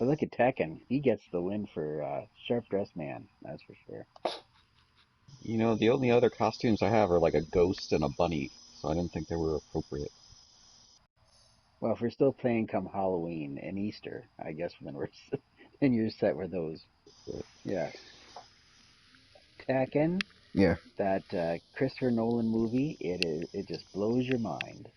But look at Tekken. He gets the win for Sharp Dressed Man. That's for sure. You know, the only other costumes I have are like a ghost and a bunny, so I didn't think they were appropriate. Well, if we're still playing come Halloween and Easter, I guess then we're then you're set with those. But Yes. Tekken, Yeah. that Christopher Nolan movie, it just blows your mind.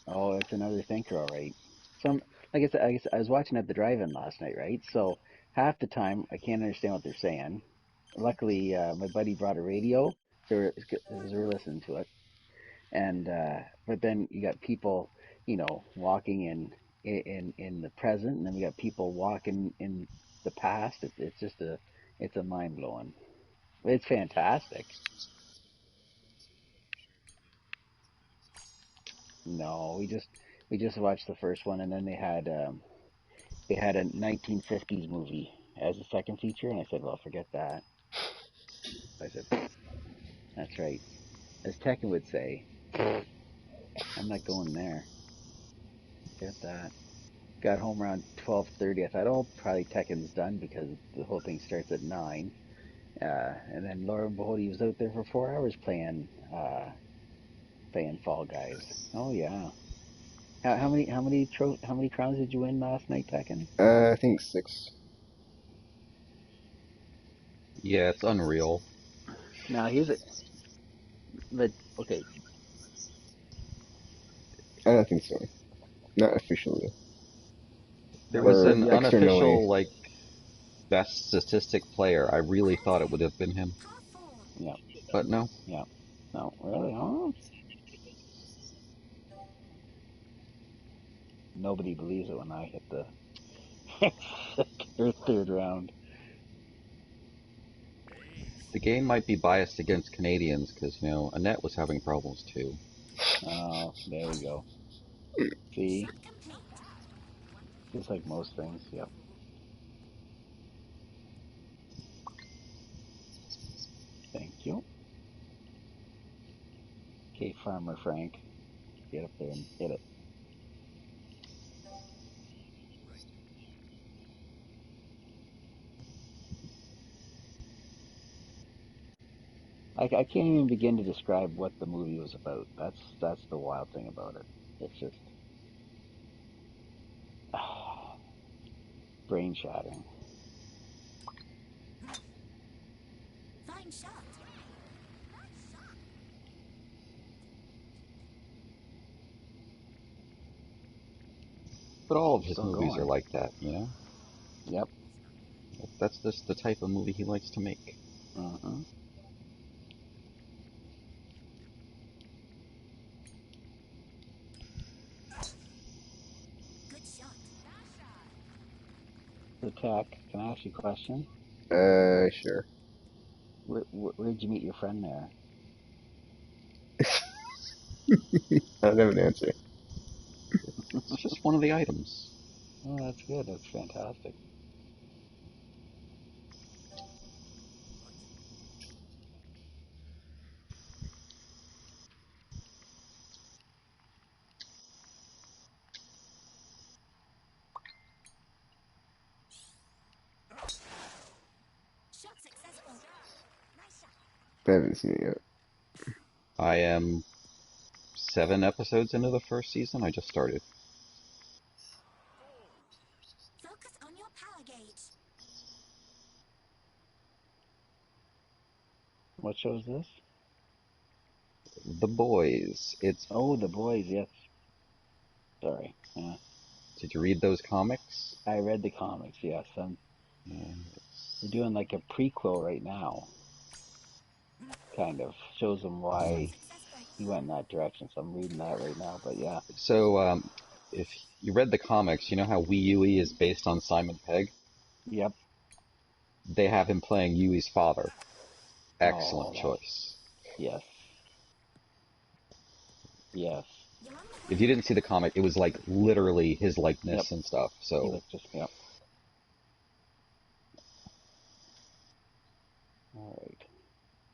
Oh, it's another thinker, all right. Some like I was watching at the drive-in last night, right? So half the time I can't understand what they're saying. Luckily, my buddy brought a radio, so we're listening to it. And but then you got people, walking in the present, and then we got people walking in the past. It's just it's a mind blowing. It's fantastic. No, we just watched the first one, and then they had a 1950s movie as a second feature, and I said, well, forget that. I said, that's right. As Tekken would say, I'm not going there. Get that. Got home around 12:30. I thought, oh, probably Tekken's done because the whole thing starts at 9. And then lo and behold, he was out there for 4 hours playing Fall Guys. Oh yeah. How many crowns did you win last night, Tekken? I think 6. yeah, it's unreal. Now here's it. But okay, I don't think so. Not officially. There was Or an yeah, externally. unofficial, like, best statistic player. I really thought it would have been him, yeah, but no. yeah. No, really? Oh, nobody believes it when I hit the second or third round. The game might be biased against Canadians because, Annette was having problems too. Oh, there we go. See, just like most things. Yep. Thank you. Okay, Farmer Frank, get up there and hit it. I can't even begin to describe what the movie was about. That's the wild thing about it. It's just brain shattering. But all of his Still movies are going. like that. Yep. That's just the type of movie he likes to make. Uh-huh. So, Tech, can I ask you a question? Sure. Where'd you meet your friend there? I don't have an answer. It's just one of the items. Oh, that's good. That's fantastic. I haven't seen it yet. I am 7 episodes into the first season. I just started. What show is this? The Boys. It's. Oh, The Boys. Yes. Sorry. Yeah. Did you read those comics? I read the comics. Yes. Yeah. They're doing like a prequel right now. Kind of shows them why he went in that direction. So I'm reading that right now. But yeah. So, if you read the comics, you know how Wee Yui is based on Simon Pegg? Yep. They have him playing Yui's father. Excellent Oh, that's choice. yes. Yes. If you didn't see the comic, it was like literally his Yep. likeness and stuff. He So, looked just. Yep. All right.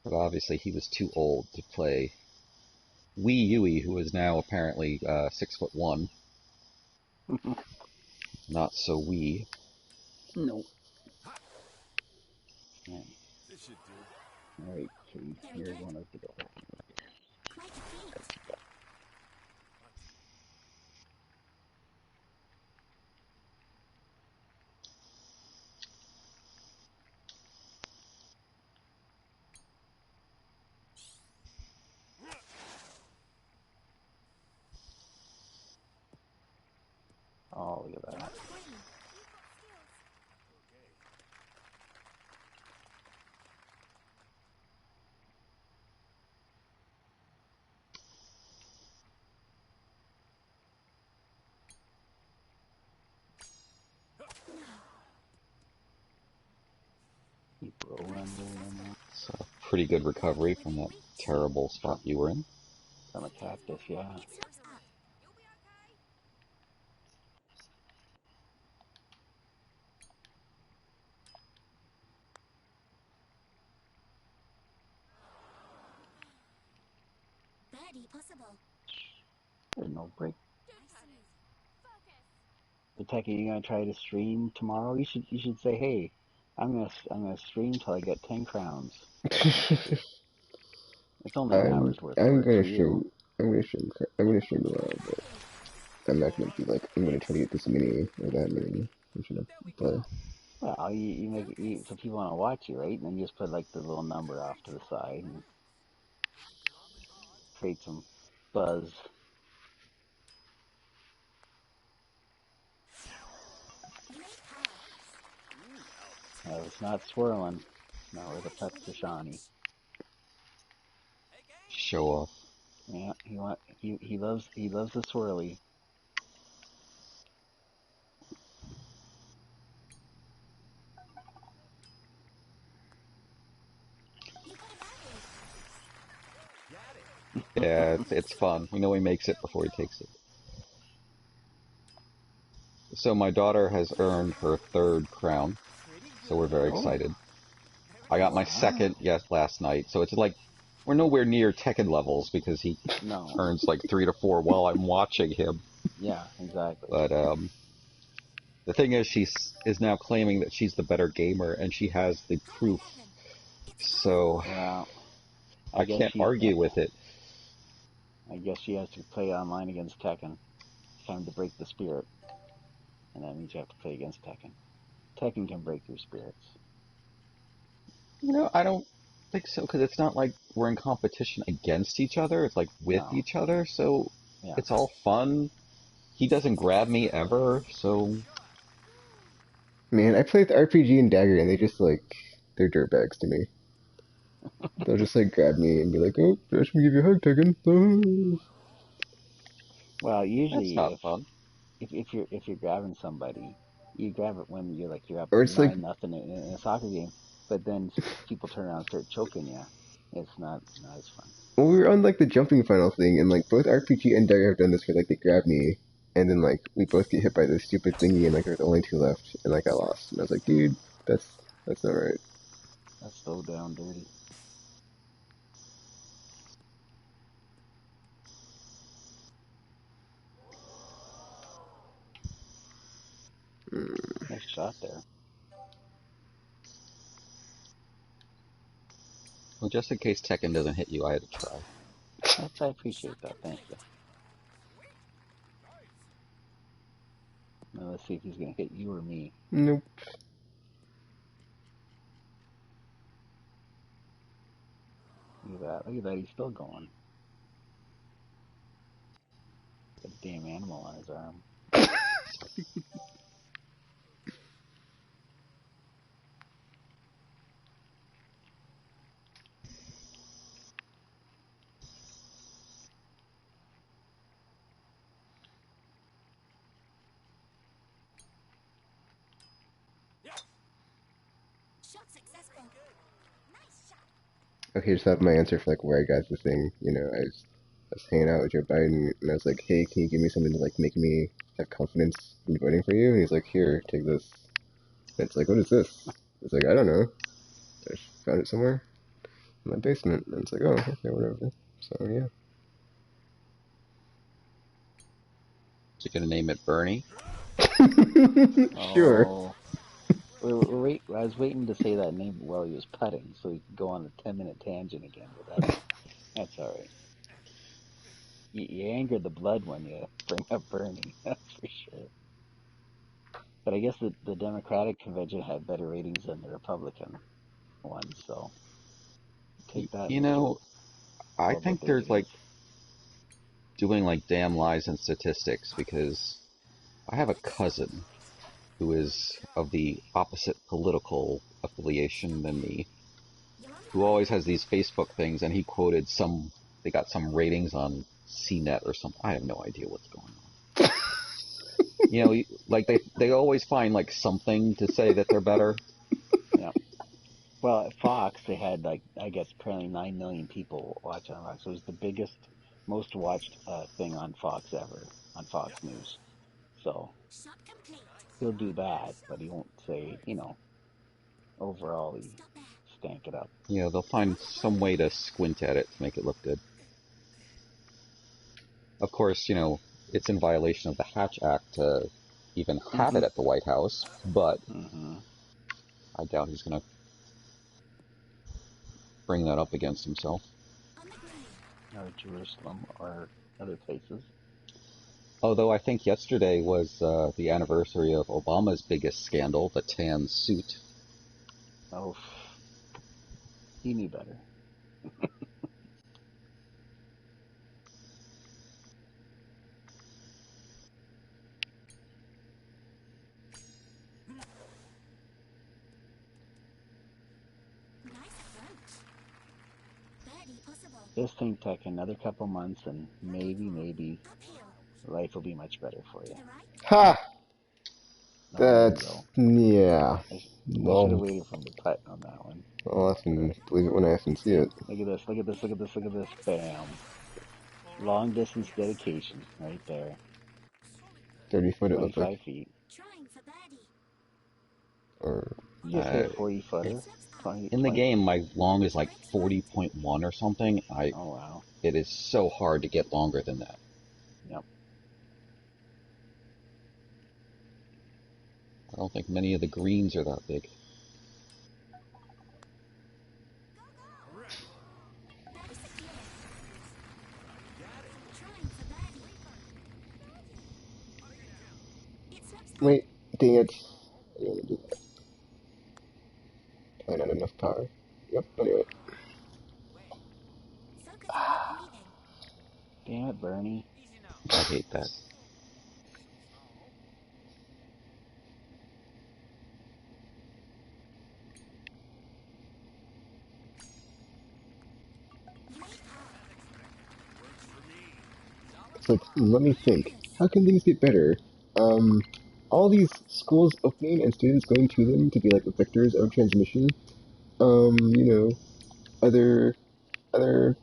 but obviously he was too old to play Wee Yui, who is now apparently 6'1". Not so wee. No. Yeah. All right, Kitty, you're going out the door. Oh, look at that. Keep rolling. It's a pretty good recovery from that terrible spot you were in. From a cactus, yeah. There's no break. The Techie, you gonna try to stream tomorrow? You should say, hey, I'm gonna stream till I get 10 crowns. It's only an I'm hour's worth of I'm work gonna for you. stream. I'm gonna stream tomorrow, but I'm not gonna be like I'm gonna try to get this many or that many. I'm trying to play. Well, you make so people want to watch you, right? And then you just put like the little number off to the side and create some buzz. It's not swirling. Not where the pet's the shiny. Show off. Yeah, he loves the swirly. Yeah, it's fun. We know he makes it before he takes it. So my daughter has earned her third crown, so we're very Oh, excited. I got my wow. second last night, so it's like we're nowhere near Tekken levels because he No. earns like 3 to 4 while I'm watching him. Yeah, exactly. But the thing is, is now claiming that she's the better gamer, and she has the proof. So Well, I I guess can't argue with it. she has to play online against Tekken. It's time to break the spirit, and that means you have to play against Tekken. Tekken can break your spirits. I don't think so because it's not like we're in competition against each other. It's like with No. each other, so Yeah. it's all fun. He doesn't grab me ever, so Man, I played the RPG and Dagger, and they just like they're dirtbags to me. They'll just like grab me and be like, "Oh, I should give you a hug, Tegan." Well, that's usually not fun. if you're grabbing somebody, you grab it when you're up Or it's like, 9-0 in a soccer game. But then people turn around and start choking you. It's not as fun. well, we were on like the jumping final thing, and like both RPG and Dagger have done this where like they grab me, and then like we both get hit by this stupid thingy, and like there's only two left, and like I lost, and I was like, dude, that's not right. That's so down dirty. Mm. Nice shot there. Well, just in case Tekken doesn't hit you, I had to try. I appreciate that. Thank you. Now let's see if he's gonna hit you or me. Nope. Look at that. Look at that. He's still going. A damn animal on his arm. Okay, just have my answer for like where I got the thing. I was hanging out with Joe Biden, and I was like, "Hey, can you give me something to like make me have confidence in voting for you?" And he's like, "Here, take this." And it's like, "What is this?" It's like, "I don't know. I just found it somewhere in my basement." And it's like, "Oh, okay, whatever." So yeah. So you're gonna name it Bernie? Sure. Oh, I was waiting to say that name while he was putting, so he could go on a 10-minute tangent again. But that's all right. You anger the blood when you bring up Bernie. That's for sure. But I guess the Democratic convention had better ratings than the Republican one, so take that, You Mr. know, I Public think there's like Ratings. doing like damn lies and statistics because I have a cousin who is of the opposite political affiliation than me, who always has these Facebook things, and he quoted some. They got some ratings on CNET or something. I have no idea what's going on. Like they always find like something to say that they're better. Yeah. Well, at Fox, they had like I guess apparently 9 million people watch on Fox. So it was the biggest, most watched thing on Fox ever on Fox News. So he'll do that, but he won't say, overall he stank it up. They'll find some way to squint at it to make it look good. Of course, it's in violation of the Hatch Act to even have Mm-hmm. it at the White House, but Mm-hmm. I doubt he's going to bring that up against himself. Or Jerusalem or other places. Although I think yesterday was the anniversary of Obama's biggest scandal, the tan suit. Oh, he knew better. This thing take another couple months, and maybe life will be much better for you. Ha! Oh, there you That's go. yeah. I should have Well, waited for him to putt on that one. I'll have to believe it when I have to see it. Look at this, look at this, look at this, look at this. Bam. Long distance dedication right there. 30 foot it looked like, 25 feet. or You just hit Uh, a 40 footer. 20, in the 20. game, my long is like 40.1 or something. Oh, wow. It is so hard to get longer than that. Yep. I don't think many of the greens are that big. wait, dang it. I didn't want to do that. Probably not enough power. Yep. Anyway, Damn it, Bernie. I hate that. it's like let me think. How can things get better? Um, all these schools opening and students going to them to be like the vectors of transmission. You know, other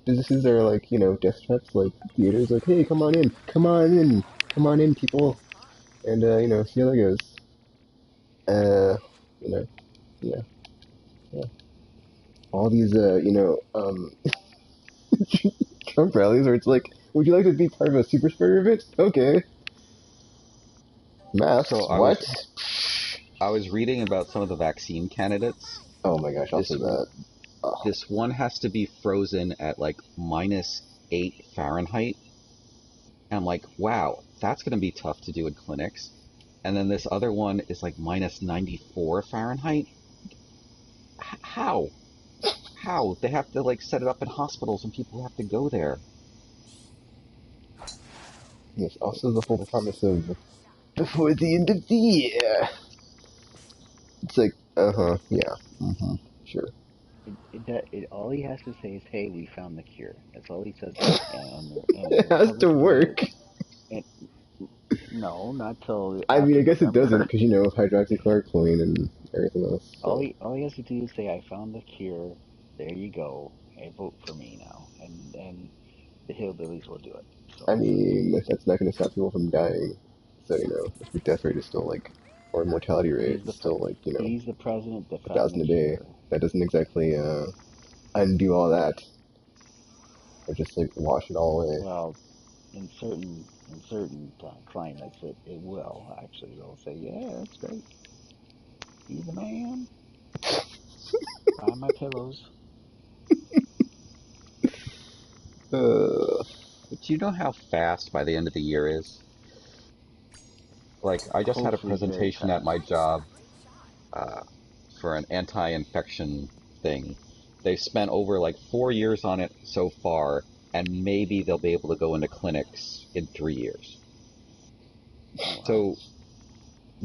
businesses are like, death traps, like theaters, like, hey, come on in, people, and see how that goes. Uh, you know, yeah, yeah. All these, Trump rallies where it's like, would you like to be part of a super spreader event? Okay. So Masks? What? I was reading about some of the vaccine candidates. Oh my gosh, This also that. Oh, this one has to be frozen at like -8 Fahrenheit. And I'm like, wow, that's going to be tough to do in clinics. And then this other one is like -94 Fahrenheit. How? How? They have to like set it up in hospitals and people have to go there. yes, also the whole That's promise of before the end of the year. It's like, yeah, sure. All he has to say is, "Hey, we found the cure." That's all he says, and the It has to Republican leader. work. And no, not till I mean, after I guess it doesn't, November. because, hydroxychloroquine and everything else. So. All he has to do is say, "I found the cure." There you go. Hey, vote for me now, and the hillbillies will do it. I So mean, that's not going to stop people from dying. So, if your death rate is still like, or mortality rate he's is still like, he's the president that a found the thousand a day, cure. that doesn't exactly undo all that. Or just like wash it all away. Well, in certain in certain climates, it will actually. They'll say, "Yeah, that's great. You the man. Buy my pillows." Uh, But you know how fast by the end of the year is? Like, I just had a Hopefully, very presentation at fast. my job uh, for an anti-infection thing. They've spent over like 4 years on it so far, and maybe they'll be able to go into clinics in 3 years. Oh wow. So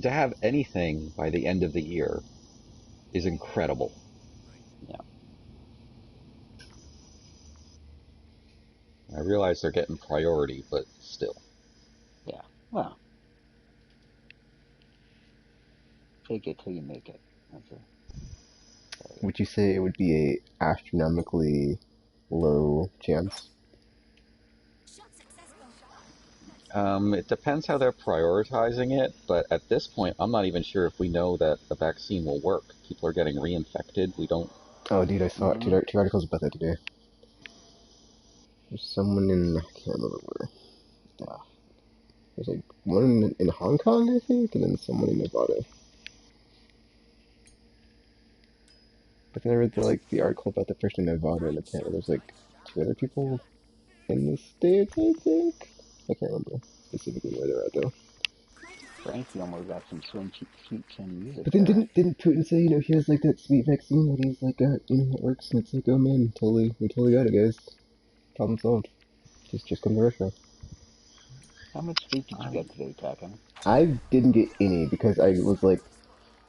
to have anything by the end of the year is incredible. Yeah. I realize they're getting priority, but still. Yeah. Well, take it till you make it. That's a saying. would you say it would be a astronomically low chance? It depends how they're prioritizing it, but at this point, I'm not even sure if we know that the vaccine will work. People are getting reinfected. We don't. Oh, dude, I saw Mm-hmm. two articles about that today. There's someone in, I can't remember where. There's like one in Hong Kong, I think, and then someone in Nevada. But then I read the article about the person in Nevada, and apparently there's like two other people in the States, I think. I can't remember specifically where they're at though. Frankie almost got some sweet chin music But then there. didn't Putin say, he has like that sweet vaccine that he's like got, it works, and it's like, oh man, we totally got it, guys. Problem solved. Just come to Russia. How much sleep did you I, get today, Tacken? I didn't get any because I was like,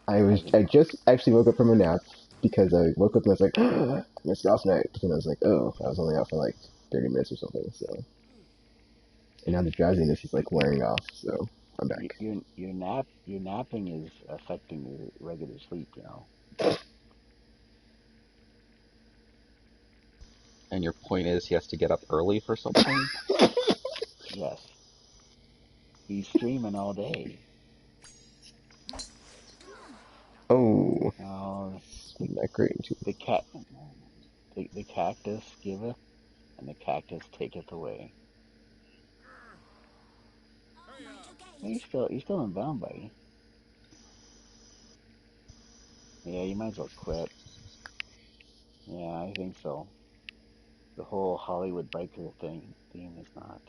Wasn't. I just actually woke up from a nap because I woke up and I was like, I missed last night. And I was like, oh, I was only out for like 30 minutes or something. So, and now the drowsiness is like wearing off. So I'm back. Your napping is affecting your regular sleep. and your point is he has to get up early for something? Yes, he's streaming all day. Oh, Oh, the not great too. the cat the cactus giveth and the cactus taketh away. He's still inbound, buddy. Yeah, you might as well quit. Yeah, I think so. The whole Hollywood biker theme is not.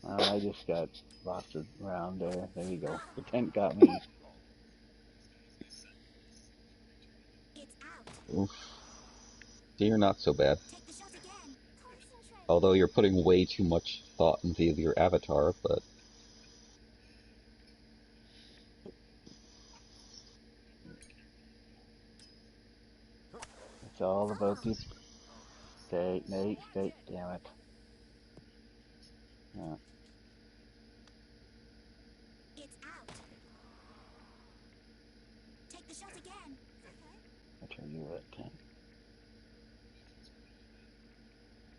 I just got lost around there. There you go. The tent got me. Oof. You're not so bad. Although you're putting way too much thought into your avatar, but It's all about the stay, Nate, stay. Damn it. Yeah, I turn you at 10.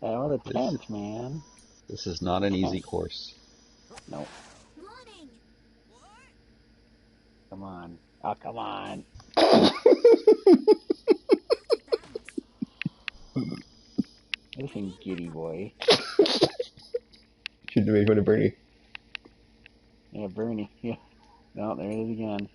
Oh, the this 10th, man. this is not an easy 10th. course. No, come on. Oh, come on. Listen, giddy boy. Should have made fun of Bernie. Yeah, Bernie. Yeah. No, there it is again.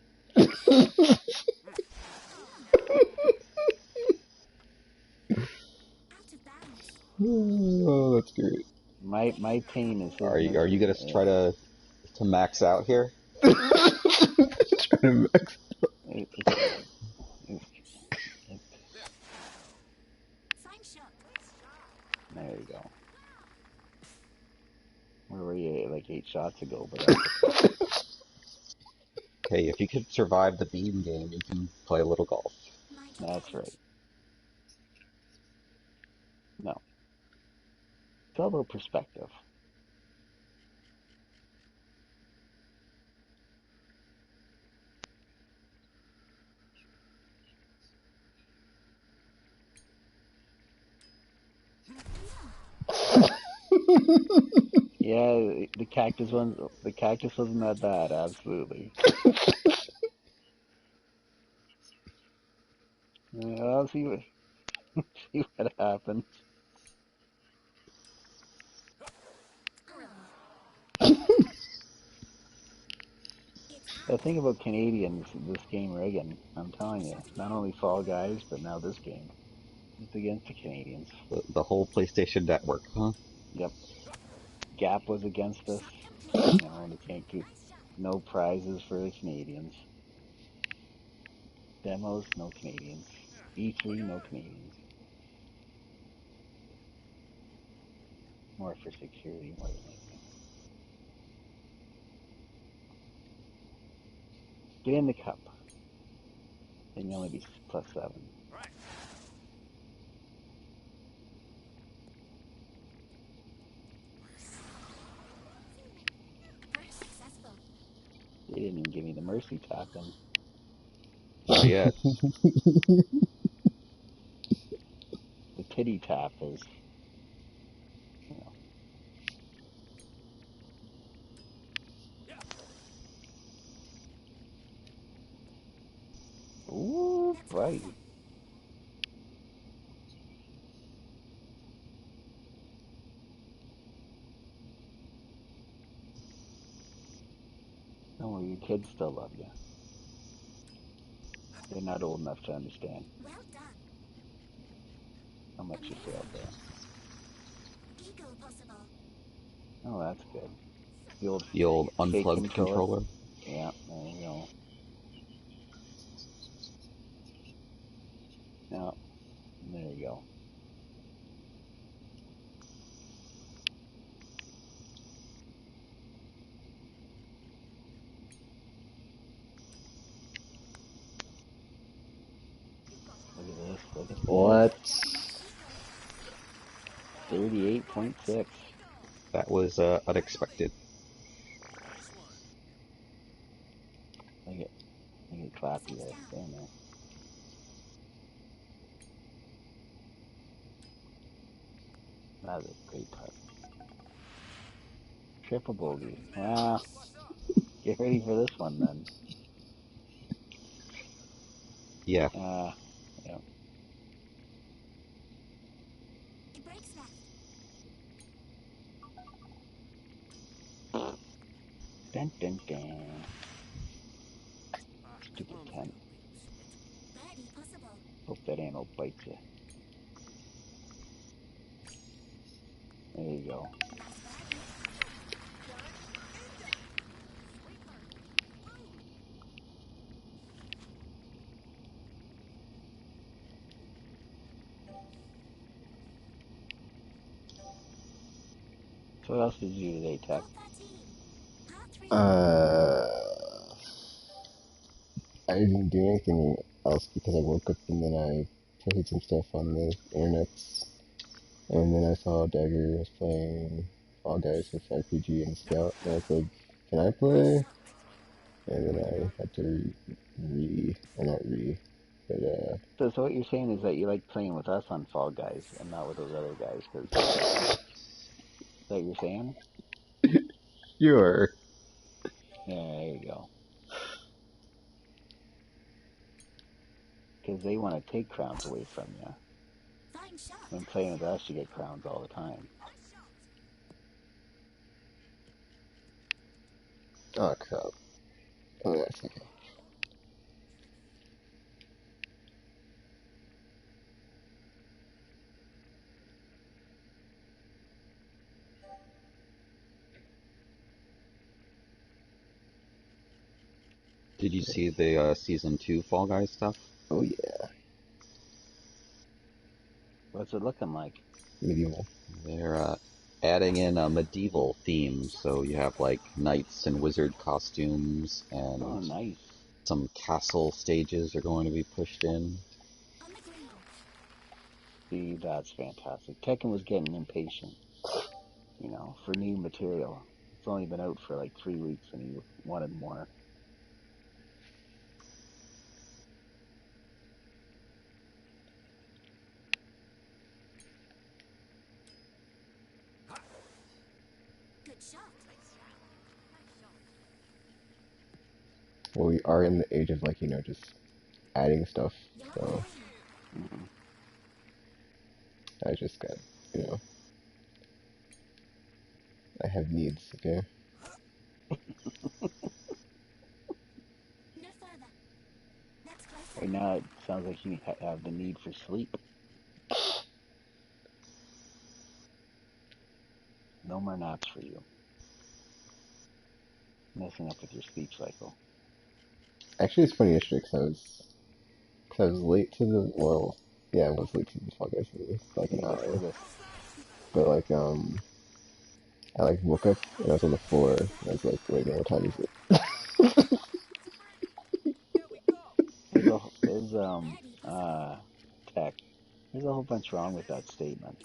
Oh, that's great. My pain is his Are you misery. gonna try to max out here? Trying to max. It, it's, it's, it's, there you go. Where were you like 8 shots ago? But that's okay. Hey, if you could survive the beam game, you can play a little golf. That's right. No, it's all about perspective. Yeah, the cactus wasn't that bad. Absolutely. see what see what happens. The thing about Canadians, this game rigging, I'm telling you, not only Fall Guys, but now this game, it's against the Canadians. The whole PlayStation Network, huh? Yep, Gap was against us. And they can't keep no prizes for the Canadians. Demos, no Canadians. E3, no Canadians. More for security, more than anything. Get in the cup. Then you only be +7. They didn't even give me the mercy tap in. Not yet. The pity tap is, you know. Ooh, right. Don't worry, your kids still love you. They're not old enough to understand how much you failed there. Oh, that's good. The old fake unplugged controller. controller. Yeah, there you go. No, there you go. Look at this. Look at this. What? 38.6. That was unexpected. Look at Clappy there. Damn it. That was a great putt. Triple bogey. Wow. Get ready for this one then. Yeah. Yeah. Dun dun dun. Stupid tent. Hope that animal bites you. There you go. So what else did you do today, Tech? Uh, I didn't do anything else because I woke up and then I played some stuff on the internet. And then I saw Dagger was playing Fall Guys with RPG and Scout. And I was like, can I play? And then I had to or not but So what you're saying is that you like playing with us on Fall Guys and not with those other guys, because is that what you're saying? sure. Yeah, there you go. Because they want to take crowns away from you. When playing with us, you get crowns all the time. Oh crap. Oh, that's okay. Did you see the season 2 Fall Guys stuff? Oh yeah, What's it looking like? medieval. They're adding in a medieval theme, so you have like knights and wizard costumes, Oh, and nice. some castle stages are going to be pushed in. See, that's fantastic. Tekken was getting impatient, for new material. It's only been out for like 3 weeks and he wanted more. Well, we are in the age of just adding stuff. So Mm-hmm. I just got, you know, I have needs, okay? Right now, it sounds like you have the need for sleep. No more naps for you. Messing up with your sleep cycle. Actually, it's funny yesterday cause I was late to the, well, yeah, I was late to the podcast for like an Yes, hour. yes. But like, I like woke up and I was on the floor and I was like, wait, no, what time is it? There's tech. There's a whole bunch wrong with that statement.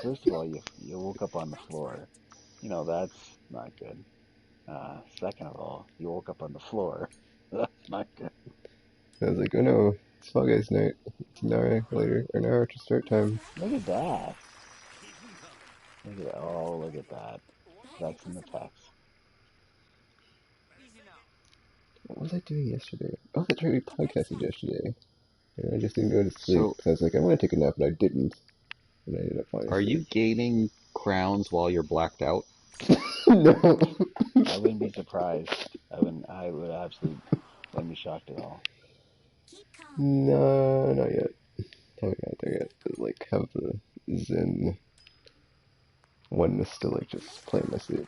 First of all, you woke up on the floor. That's not good. Second of all, you woke up on the floor. That's not good. I was like, oh no, it's Fall Guys night. It's an hour later, or an hour to start time. Look at that. Look at that. That's in the text. What was I doing yesterday? Oh, that's right, we podcasted yesterday. And I just didn't go to sleep. So, So I was like, I'm gonna take a nap, and I didn't. And I ended up falling are you asleep. gaining crowns while you're blacked out? No. I wouldn't be surprised. I would absolutely wouldn't be shocked at all. No, not yet. Haven't got there yet. But like, have the zen oneness to like just play in my sleep.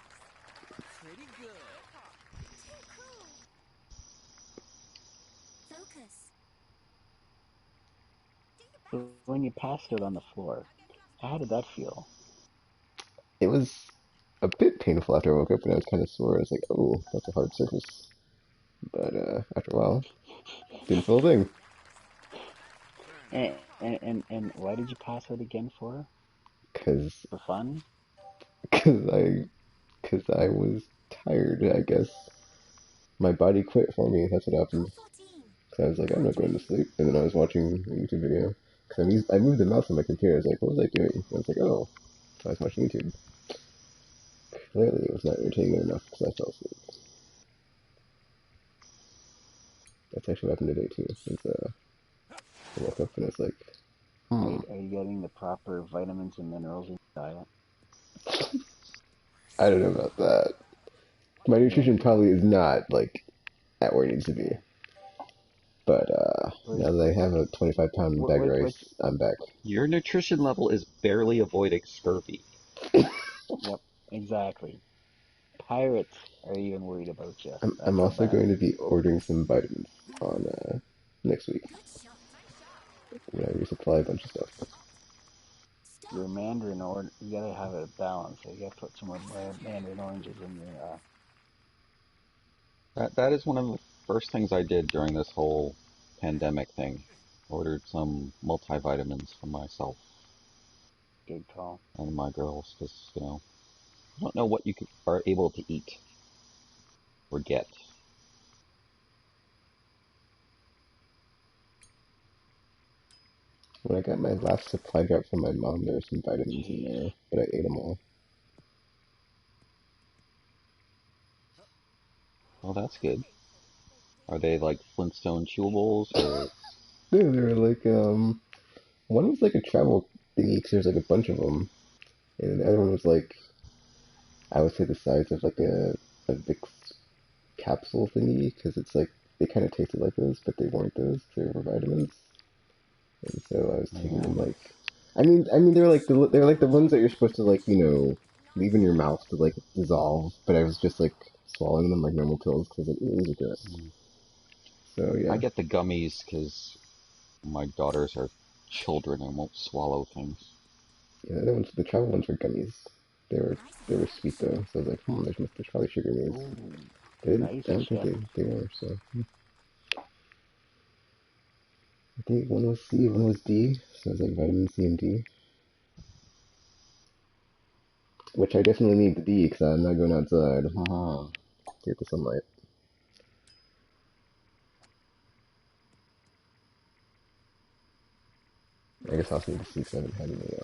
So when you passed out on the floor, how did that feel? It was a bit painful after I woke up, and I was kind of sore. I was like, oh, that's a hard surface. But after a while, didn't feel a thing. And why did you pass out again for? Cause, For fun? cause I, cause I was tired. I guess my body quit for me. That's what happened. So I was like, I'm not going to sleep. And then I was watching a YouTube video. Because I moved the mouse on my computer. I was like, what was I doing? And I was like, oh. So I was watching YouTube. Clearly it was not entertainment enough because I fell asleep. That's actually what happened today too. I woke up and I was like, Hmm. Are you getting the proper vitamins and minerals in your diet? I don't know about that. My Yeah. nutrition probably is not like at where it needs to be. But Where's now that I have a 25-pound bag of which? rice, I'm back. Your nutrition level is barely avoiding scurvy. Yep. Exactly. Pirates are even worried about you. I'm That's how also bad. going to be ordering some vitamins on next week. I'm gonna resupply a bunch of stuff. Your Mandarin or you gotta have a balance. So you gotta put some more Mandarin oranges in your. That is one of the first things I did during this whole pandemic thing. Ordered some multivitamins for myself Good call. and my girls, because you don't know what are able to eat or get. When I got my last supply drop from my mom, there were some vitamins in Jeez. there, but I ate them all. Well, that's good. Are they like Flintstone chewables or? They were like, one was like a travel thingy because there's like a bunch of them, and the other one was like, I would say the size of like a Vicks capsule thingy because it's like they kind of tasted like those, but they weren't those. They were vitamins, and so I was taking them Yeah. like, I mean they're like the ones that you're supposed to like leave in your mouth to like dissolve, but I was just like swallowing them like normal pills because like, these are gross. So I yeah, get the gummies because my daughters are children and won't swallow things. yeah, the travel ones were gummies. They were they were sweet though, so I was like, there's probably sugar in these. Ooh, They didn't, nice I don't think chip. they were. So I think one was C, one was D. So it was like vitamin C and D, which I definitely need the D because I'm not going outside to get the sunlight. I guess I also need the C because I haven't had any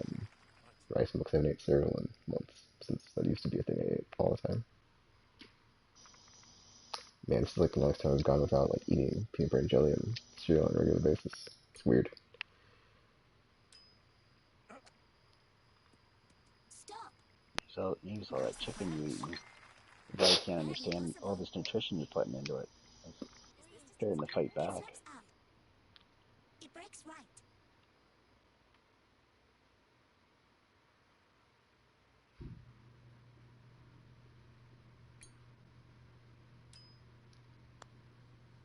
rice milk. I haven't ate cereal in months since that used to be a thing I ate all the time. Man, this is like the longest time I've gone without like eating peanut butter and jelly and cereal on a regular basis. It's weird. use all that chicken you eat. You probably can't understand all this nutrition you're putting into it. It's starting to fight back. It breaks right.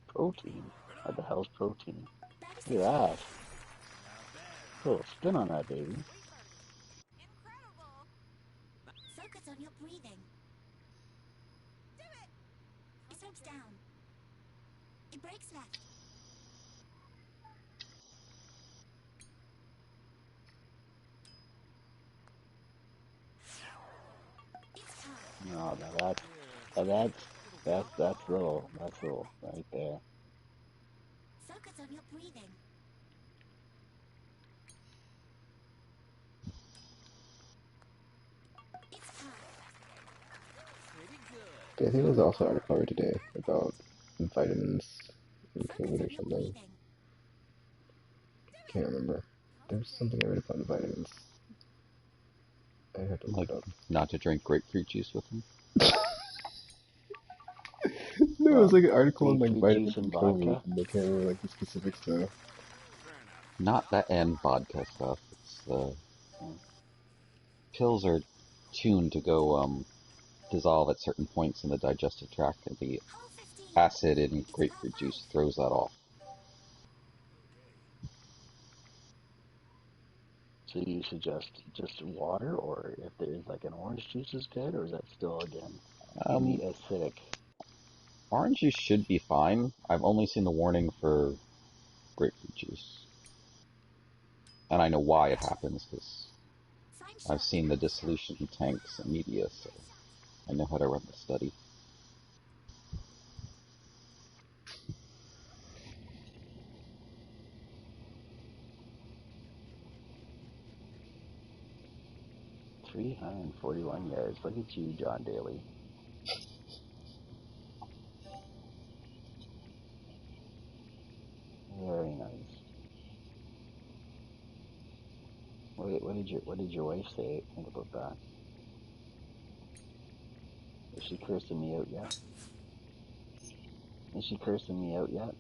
Protein? What the hell's protein? That is Look at that. Put a little spin on that, baby. incredible. Focus on your breathing. Do it. It slopes down. It breaks left. It's time. No, that's little right there. Focus on your breathing. It's time. I think there was also an article today about vitamins and Focus food on or your something. breathing. Can't remember. There was something I read about the vitamins. I have to look Like, it up. not to drink grapefruit juice with them. No, it was like an article on like Grapefruit vitamins juice and and COVID, vodka. and they can't remember like the specific stuff. Not that and vodka stuff. It's pills are tuned to go dissolve at certain points in the digestive tract, and the Hole 15. acid in grapefruit juice throws that off. So you suggest just water, or if there's like an orange juice is good, or is that still again in the Um, acidic? Orange juice should be fine. I've only seen the warning for grapefruit juice. And I know why it happens, because Fine I've shot. seen the dissolution tanks and media, so I know how to run the study. $341. Look at you, John Daly. Very nice. What did your wife think about that? Is she cursing me out yet? Is she cursing me out yet?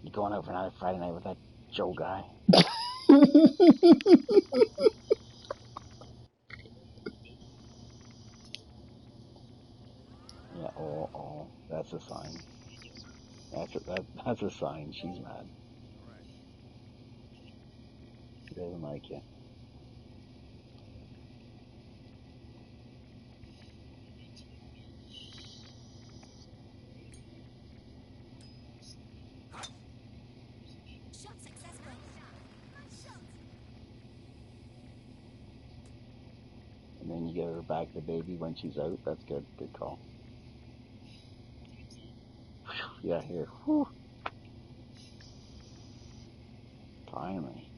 You going out for another Friday night with that Joe guy? Yeah. Oh, that's a sign. That's a sign. She's mad. She doesn't like you. Shot successful. Nice shot. And then you get her back the baby when she's out. That's good. Good call. Yeah, here. Whew. Finally.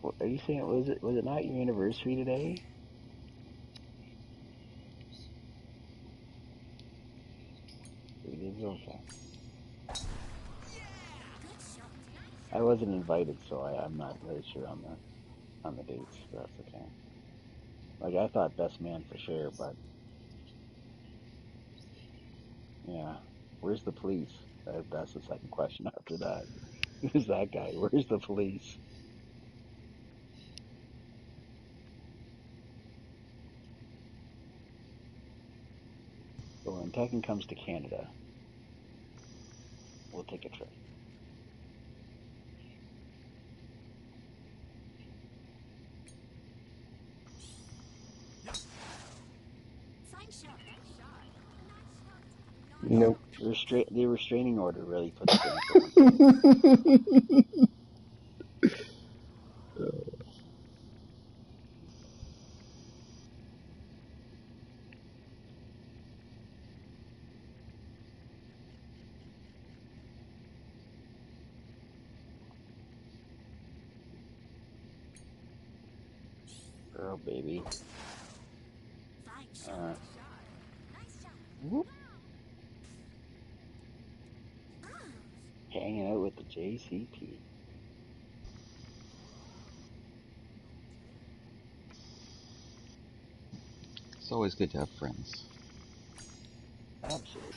What are you saying? Was it not your anniversary today? It is okay. Good shot. I wasn't invited, so I'm not really sure on the dates. But that's okay. Like I thought best man for sure, but yeah. Where's the police? That's the second question after that. Who's that guy? Where's the police? So when Tekken comes to Canada, we'll take a trip. Fine shot. Nice shot. Nope. The restraining order really puts it down for one. Girl, baby. Fine shot. Uh, Nice shot. whoop, Ah. hanging out with the JCP. It's always good to have friends. Absolutely.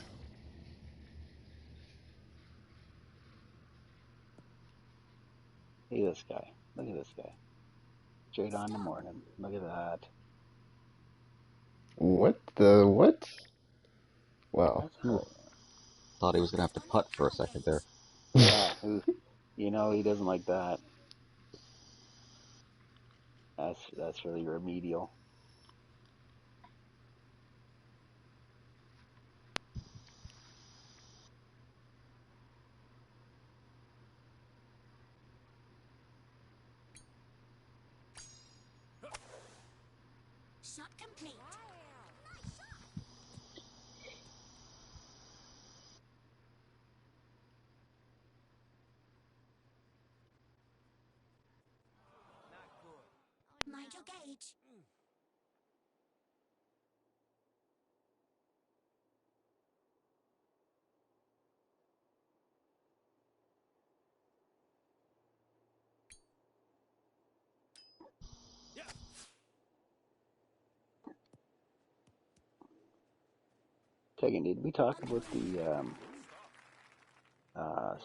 Hey, this guy. Look at this guy. Straight on the morning. Look at that. What the what? Wow. That's Ooh, thought he was gonna have to On your putt for a power second gauge. there. yeah. He doesn't like that. That's really remedial. Shot complete. Mind your gauge. Tegan, did we talk about the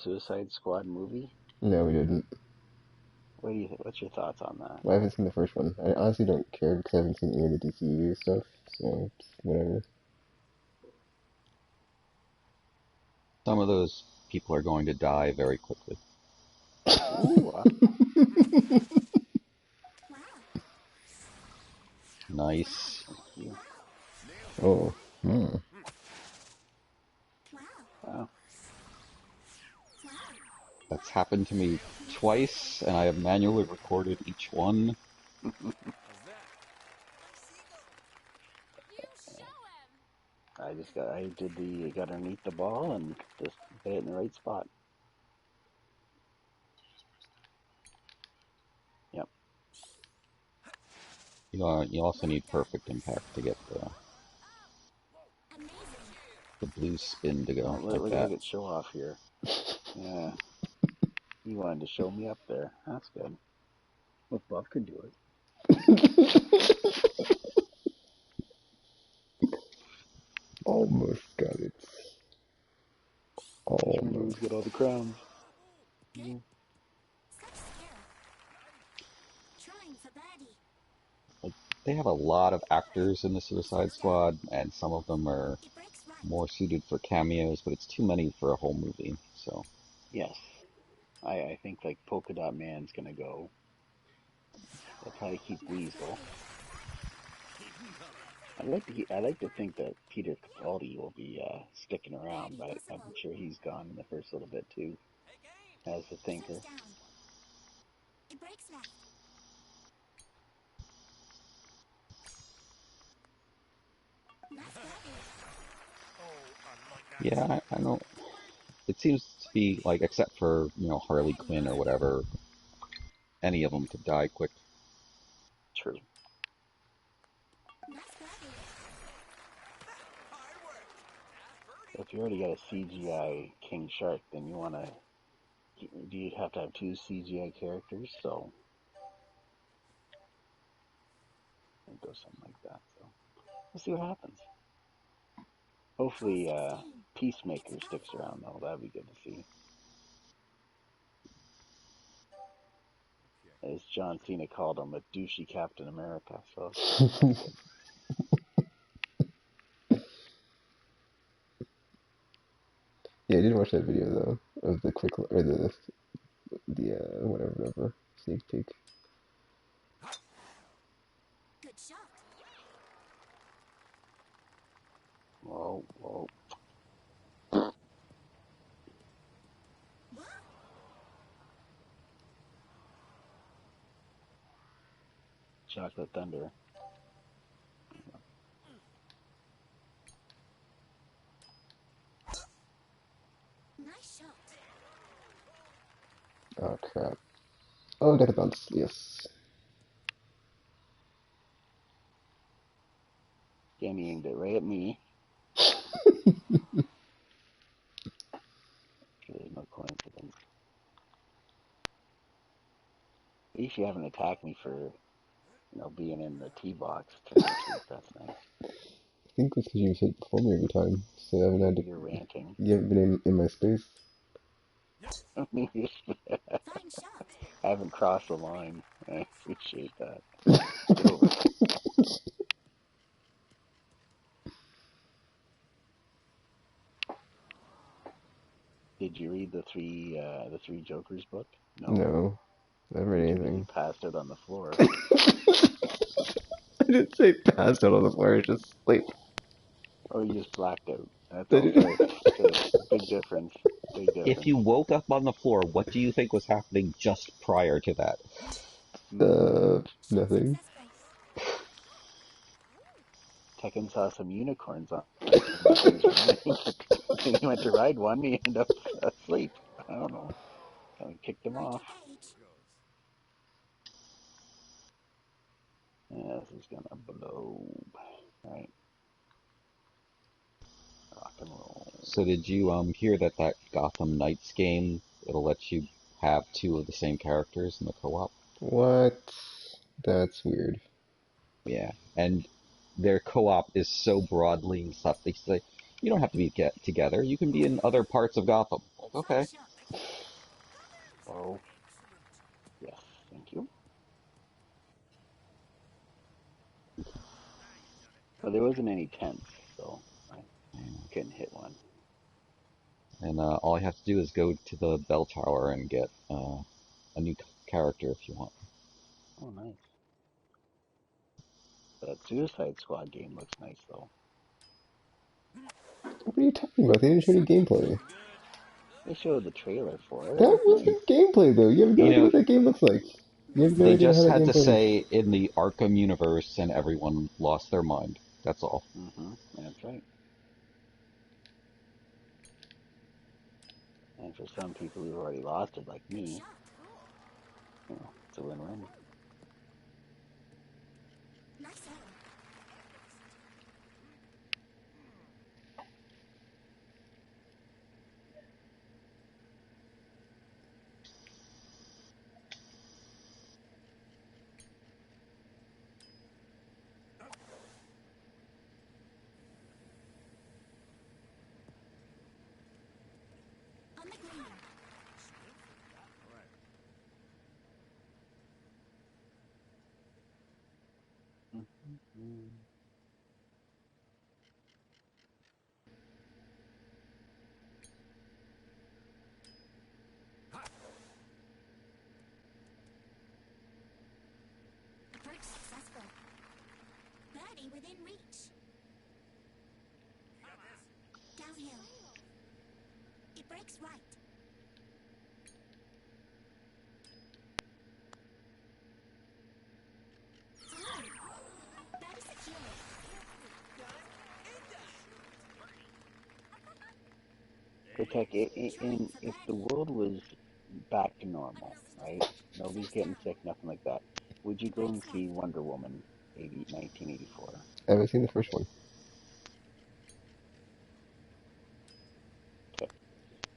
Suicide Squad movie? No, we didn't. What do you think? What's your thoughts on that? Well, I haven't seen the first one. I honestly don't care because I haven't seen any of the DCU stuff, so it's whatever. Some of those people are going to die very quickly. Ooh, Wow. Nice. you, Oh, hmm. Wow. wow. Wow. That's happened to me twice, and I have manually recorded each one. I got underneath the ball and just hit it in the right spot. Yep. You also need perfect impact to get Amazing. the blue spin to Oh, go like look that. at show off here. Yeah. He wanted to show me up there. That's good. Well, Buff could do it. Almost got it. Just remember, he's Almost. got all the crowns. Good. Yeah. Such skill. Trying for birdie. Like, they have a lot of actors in the Suicide Squad, and some of them are It breaks right. more suited for cameos, but it's too many for a whole movie. So Yes. I think like Polka Dot Man's gonna go. They'll probably keep Weasel. I like to think that Peter Capaldi will be sticking around, but I'm Invisible. sure he's gone in the first little bit too as the thinker. Slopes down. It breaks left. Nice birdie. yeah, I don't. It seems to be like, except for Harley Quinn or whatever, any of them could die quick. True. Nice birdie. If you already got a CGI King Shark, then you'd have to have two CGI characters, so it goes something like that. So we'll see what happens. Hopefully, 15. It's Peacemaker par sticks 4. around though. That'd be good to see. As John Cena called him, a douchey Captain America. So that's good. Yeah, I did watch that video though of the quick or the whatever sneak peek. Good shot. Whoa, whoa. What? Chocolate Thunder. Nice shot. Oh crap. Oh, I got the bounce. Yes. Danny aimed it right at me. There's no coincidence. At least you haven't attacked me for being in the tee box trying to sleep. That's nice. I think it's because you've hit before me every time, so I haven't had to. You're ranting. You haven't been in my space. I Fine shot. haven't crossed the line. I appreciate that. Get over it. Did you read the Three Jokers book? No. No, I haven't read You're too busy anything. passed out on the floor. I didn't say passed out on the floor. It's just sleep. Oh, you just blacked out. That's I all. didn't- Sorry. Big difference. Big If difference. you woke up on the floor, what do you think was happening just prior to that? Nothing. Successful. Tekken saw some unicorns on it, and he was running. And he went to ride one. He ended up asleep. I don't know. Kind of kicked him Right off. to age. Yeah, this is gonna blow. Right. Rock and roll. So did you hear that Gotham Knights game, it'll let you have two of the same characters in the co-op? What? That's weird. Yeah, and their co-op is so broadly stuff. They say you don't have to be get together. You can be in other parts of Gotham. Like, Fine okay. shot. Oh, yes. Thank you. Well, there wasn't any tents, so I couldn't hit one. And all you have to do is go to the bell tower and get a new character if you want. Oh, nice. That Suicide Squad game looks nice, though. What are you talking about? They didn't show any gameplay. They showed the trailer for it. It That looked was the nice. gameplay, though. You have no You idea know, what that game looks like. You have no they idea how just that had game to plays. say in the Arkham universe, and everyone lost their mind. That's all. That's right. And for some people who've already lost it, like me, it's a win-win. Nice arrow. On the green. Approach successful. Birdie within reach. Downhill. It breaks right. Birdie secured. Protect it, and if the world was back to normal, right? Nobody's getting sick, nothing like that. Would you go and see Wonder Woman 1984? I haven't seen the first one. Okay.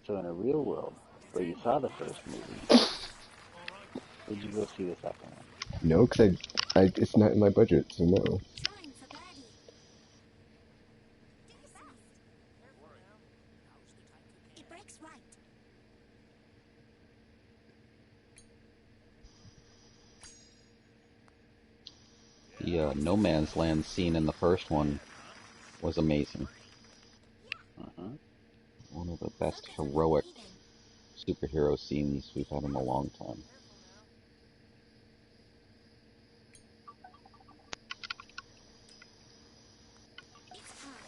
So in a real world where you saw the first movie, would you go see the second one? No, because it's not in my budget, so no. Trying for birdie. Do your best. It breaks right. The No Man's Land scene in the first one was amazing. One of the best heroic superhero scenes we've had in a long time. It's hard.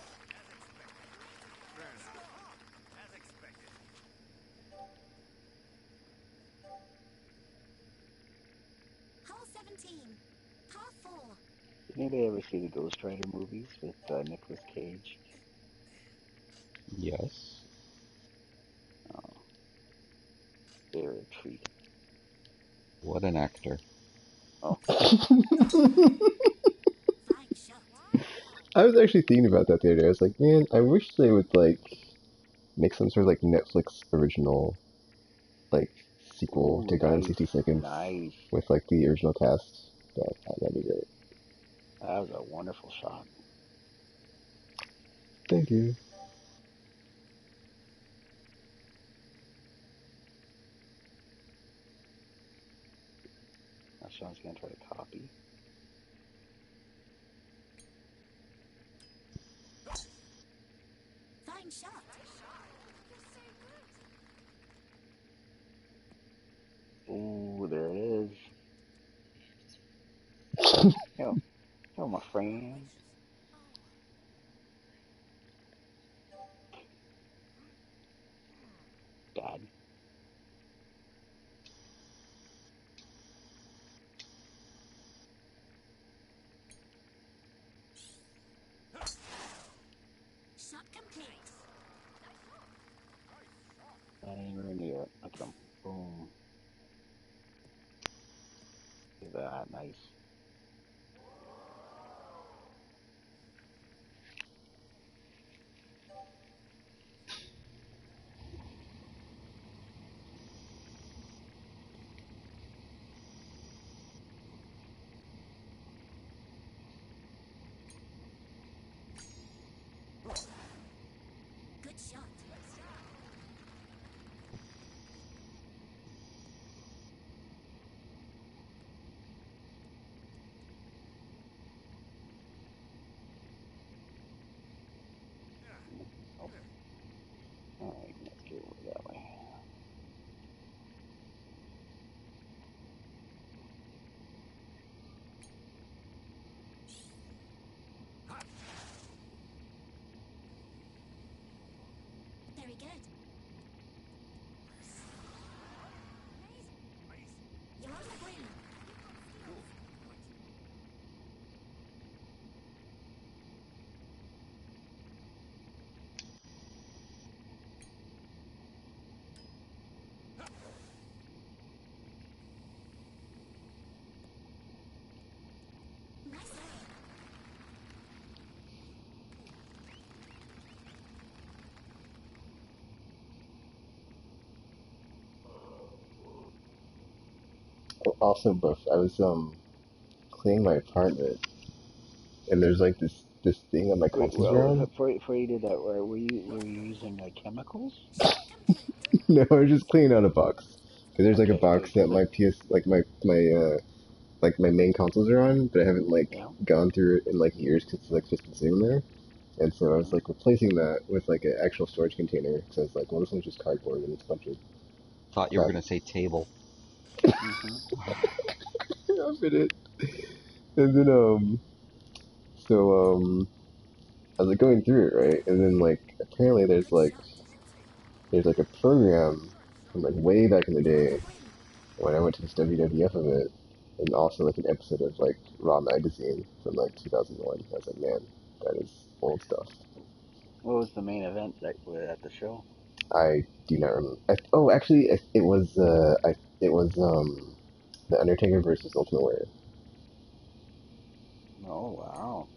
Hole 17. Par 4. Did anybody ever see the Ghost Rider movies with Nicolas Cage? Yes. Oh, they were a treat. What an actor. Oh, Fine shot. I was actually thinking about that the other day. I was like, man, I wish they would like make some sort of like Netflix original like sequel ooh, to Gone in nice, 60 Seconds nice. with like the original cast. That'd be great. That was a wonderful shot. Thank you. Now Sean's gonna try to copy. Fine shot. Ooh, there it is. Yo, yo, my friend. Dad. Shot complete. That ain't even near it. Look at him. Boom. Look at that. Nice. Good shot. Oh. Alright, let's get over that way. Very good. You're on the green. Nice aim. Also, Buff, I was cleaning my apartment, and there's like this thing on my Wait, consoles well, around. before you did that, were you using chemicals? Shot complete. No, I was just cleaning out a box. Cause there's like a Okay, box that because my PS, like my main consoles are on, but I haven't like yeah. gone through it in like years because it's like just been sitting there. And so I was Mm-hmm. like replacing that with like an actual storage container. Because I was like, well, this one's just cardboard and it's a bunch of Thought you were crap. gonna say table. Mm-hmm. I fit it. And then I was like going through it, right? And then like apparently Good shot. there's like a program from like way back in the You're on the day green. when I went to this WWF event, and also like an episode of like Raw magazine from like 2001. I was like, man, that is old stuff. What was the main event that was at the show? I do not remember. Oh, actually, it was the Undertaker versus Ultimate Warrior. Oh wow.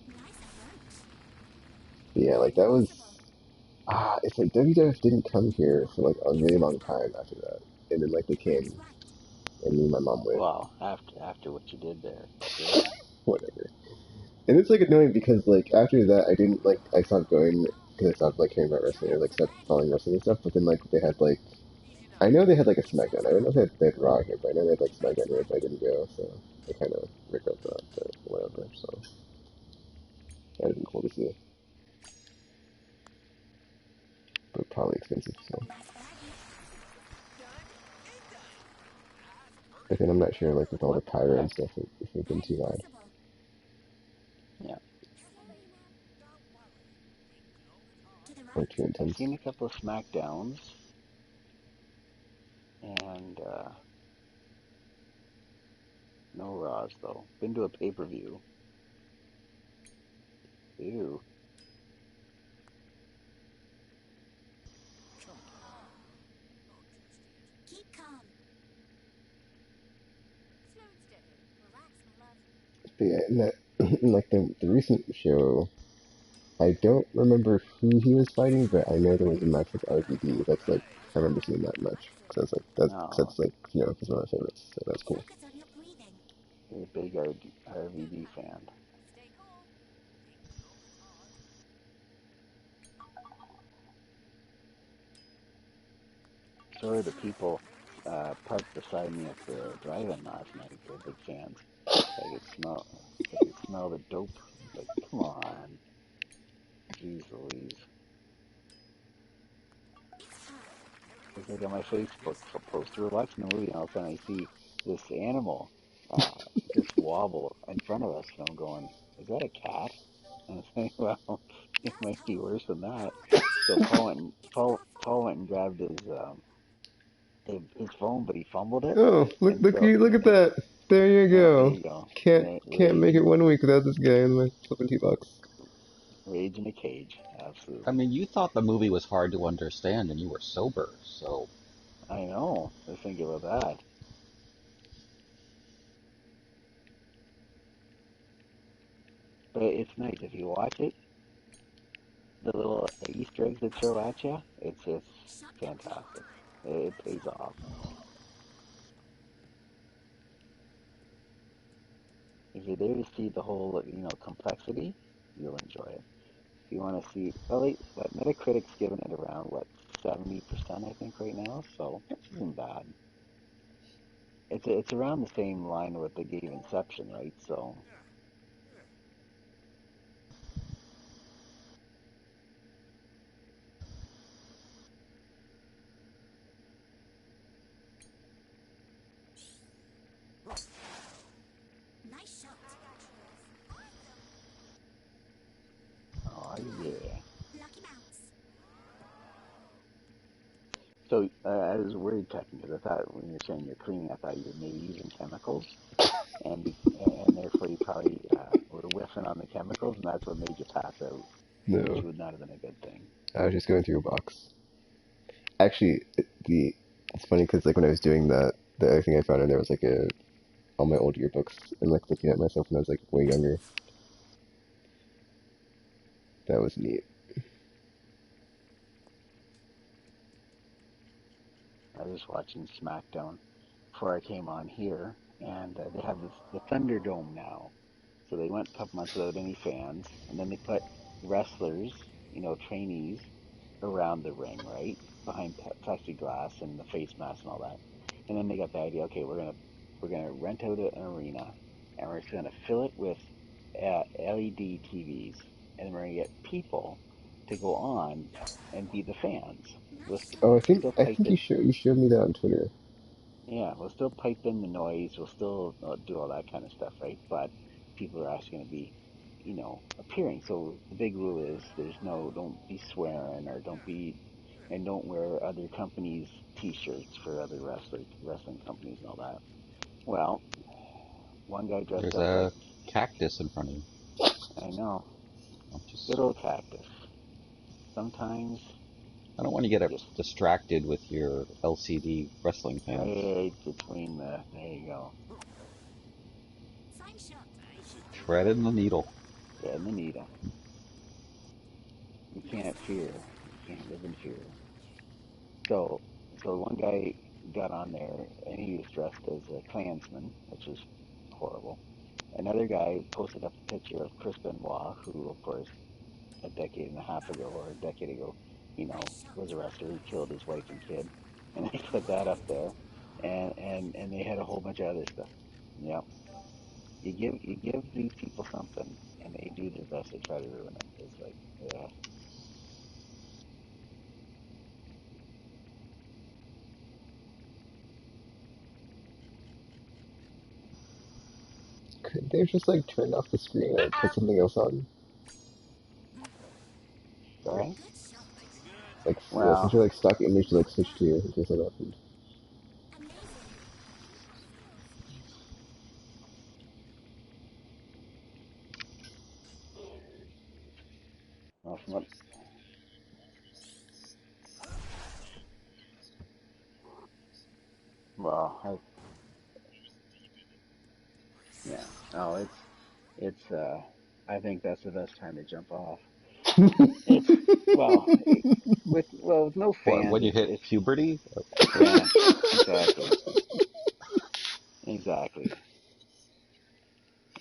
Nice approach. But yeah, like that was it's like WWF didn't come here for like a really long time after that, and then like they Looks came, right. and me and my mom went. Well, after what you did there, sure. Whatever. And it's like annoying because like after that I didn't like I stopped going because I stopped like caring about wrestling or like stopped following wrestling and stuff. But then like they had like I know they had like a SmackDown. I don't know if they had Raw here, but I know they had like SmackDown here, but I didn't go, so I kind of regret that. But whatever. So that'd been cool to see, but probably expensive. So, Nice birdie. but then I'm not sure like with all the What the pyro and heck? stuff if it would have been Barely too loud. passable. Yeah, To the Or right. too I've intense. seen a couple of Smackdowns, and no Raws though. Been to a pay-per-view. Ew. Keep calm. Slow and steady. Relax, my love. But yeah, and that like the recent show. I don't remember who he was fighting, but I know there was a match with RVD. That's like I remember seeing that match because that's like No, that's like he's one of my favorites, so that's cool. Focus on your breathing. he's a big RVD fan. Stay cool. So are the people parked beside me at the drive-in last night. They're big fans. I could smell the dope. Like, come on, jeez Louise. It's like on my Facebook post, we're watching the movie, and all of a sudden I see this animal just wobble in front of us, and I'm going, "Is that a cat?" And I was like, "Well, it might be worse than that." So Paul went and grabbed his phone, but he fumbled it, Oh, and so look at that! There you there go. you go, Can't make it 1 week without this guy in my flipping $2. rage in a cage, I absolutely. mean, you thought the movie was hard to understand and you were sober, so I know. Let's think about that. But it's nice if you watch it. The little Easter eggs that throw at you, it's just Shut your mouth. fantastic. It pays off. If you're there to see the whole, complexity, you'll enjoy it. If you want to see, well, what Metacritic's given it around 70%, I think, right now. So that isn't bad. It's around the same line with the gave Inception, right? So Nice shot. oh yeah. Lucky bounce. So I was worried checking because I thought when you're saying you're cleaning, I thought you were maybe using chemicals, and therefore you probably were whiffing on the chemicals, and that's what made you pass out, which No, would not have been a good thing. I was just going through a box. Actually, it's funny because like when I was doing that, the other thing I found in there was like all my old yearbooks and like looking at myself when I was like way younger. That was neat. I was watching SmackDown before I came on here, and they have the Thunderdome now. So they went a couple months without any fans, and then they put wrestlers, trainees, around the ring, right behind plexiglass and the face mask and all that. And then they got the idea, okay, we're gonna rent out an arena, and we're just gonna fill it with LED TVs, and we're gonna get people to go on and be the fans. We'll, Nice Oh, shot. still I pipe think in, you showed me that on Twitter. yeah, we'll still pipe in the noise. We'll still do all that kind of stuff, right? But people are actually going to be, appearing. So the big rule is don't be swearing or and don't wear other companies' T-shirts for other wrestling companies and all that. Well, one guy dressed there's up like, a cactus in front of you. I know, I'm good just, old cactus. Sometimes I don't want to get just distracted with your LCD wrestling fans. right between there you go, Fine shot. Threading the needle. threading the needle. You can't fear. You can't live in fear. So, so one guy got on there and he was dressed as a Klansman, which is horrible. Another guy posted up a picture of Chris Benoit, who, of course, a decade and a half ago or a decade ago, Nice shot. was a wrestler who killed his wife and kid, and they put that up there, and they had a whole bunch of other stuff. Yeah, you give these people something, and they do their best to try to ruin it. It's like, yeah, Could they have just like turned off the screen or put something else on? sorry. Good shot. Like Well, essentially like stock image to like switch to in case that happened. Amazing. well, from what Well, yeah. No, it's I think that's the best time to jump off. It's well, with no What, fans, when you hit it's puberty? yeah, exactly, exactly.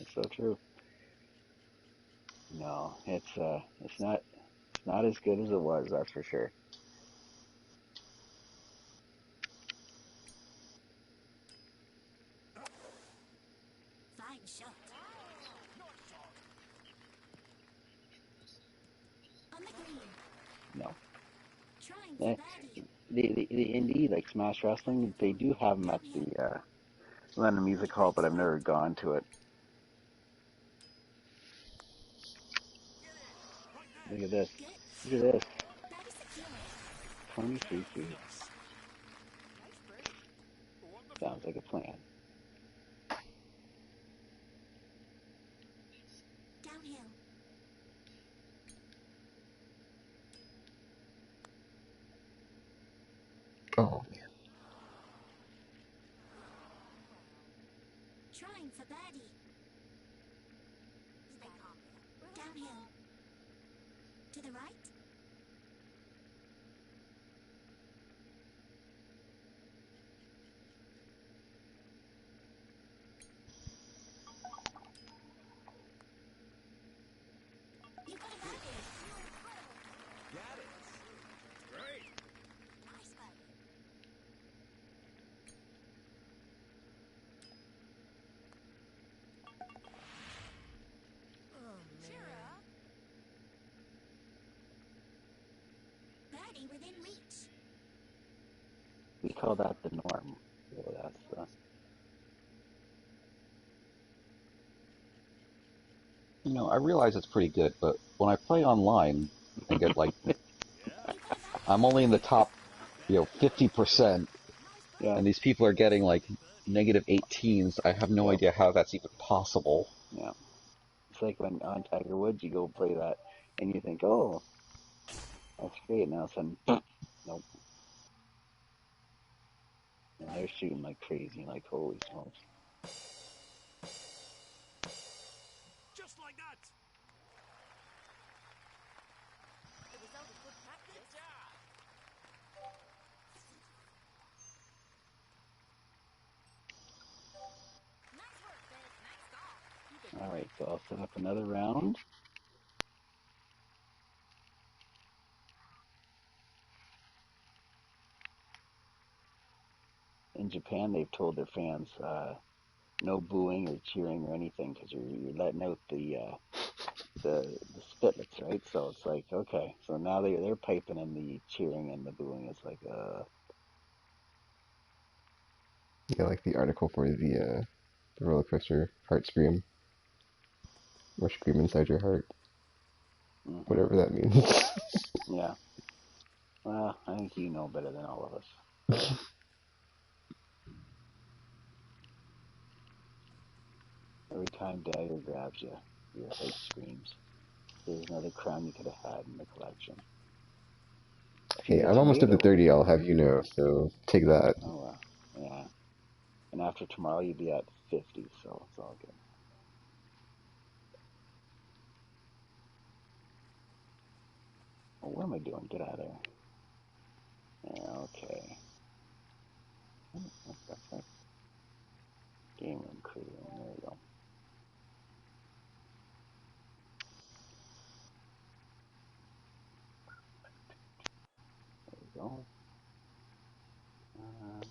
It's so true. No, it's not as good as it was. That's for sure. Fine shot. On the green. No. Trying for Eh, birdie. the indie like Smash Wrestling, they do have them at Downhill. the London Music Hall, but I've never gone to it. Look at this. Good. Look at this. Birdie secured. 23 feet. Sounds like a plan. Downhill. Oh, Trying for birdie. Downhill. To the right. You got a birdie. Nice birdie. Birdie within reach. We call that the norm. So that's I realize it's pretty good, but when I play online and get like, You got a I'm birdie. only in the top, 50%, yeah, and these people are getting like negative 18s. I have no yeah, idea how that's even possible. yeah. It's like when on Tiger Woods you go play that and you think, oh, that's great. Now sudden, nope. And they're shooting like crazy, like holy smokes. All right, so I'll set up another round. In Japan, they've told their fans no booing or cheering or anything because you're letting out the spitlets, right? So it's like okay, so now they're piping in the cheering and the booing. It's like yeah, like the article for the roller coaster heart scream, or scream inside your heart, hmm whatever that means. yeah. Well, I think you know better than all of us. Every time Dagger grabs you, your heart screams. There's another crown you could have had in the collection. See Hey, that I'm you almost made up to it. 30, I'll have you know, so take that. Oh well, yeah. And after tomorrow, you'll be at 50, so it's all good. Oh, what am I doing? Get out of there. Yeah, okay. That's game room crew room. There we go. There we go. Uh,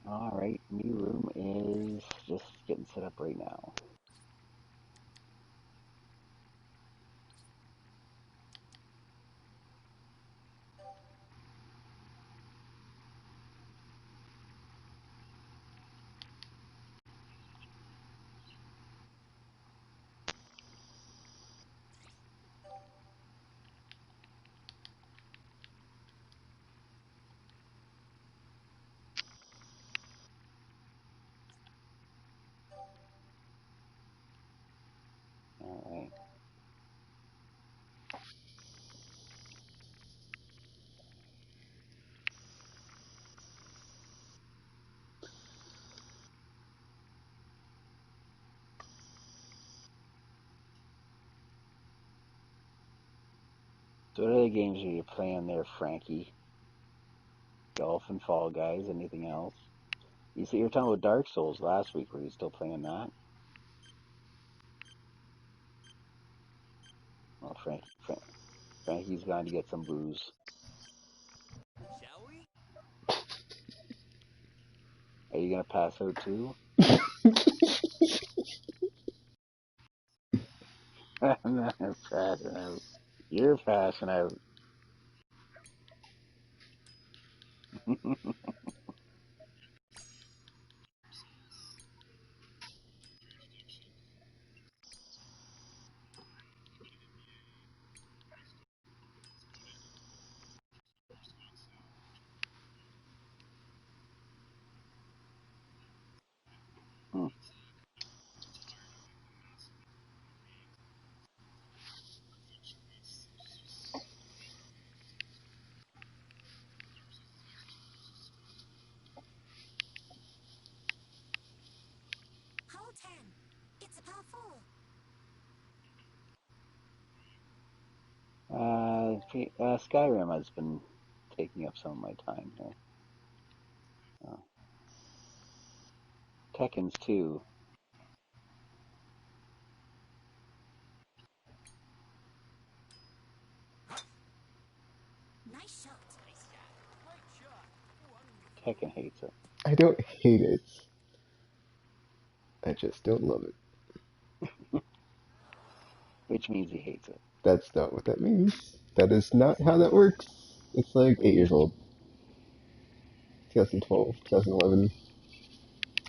All right, new room is just getting set up right now. So what other games are you playing there, Frankie? Golf and Fall Guys? Anything else? You see, you were talking about Dark Souls last week. Were you still playing that? Oh, Frankie's gone to get some booze. Shall we? Are you gonna pass out too? I'm not passing out. You're passing out. Hmm. Hole 10. It's a par 4. Skyrim has been taking up some of my time here. Oh. Tekken's 2. Nice shot. Great shot. Tekken hates it. I don't hate it. I just don't love it. Which means he hates it. That's not what that means. That is not how that works. It's like 8 years old. 2012, 2011.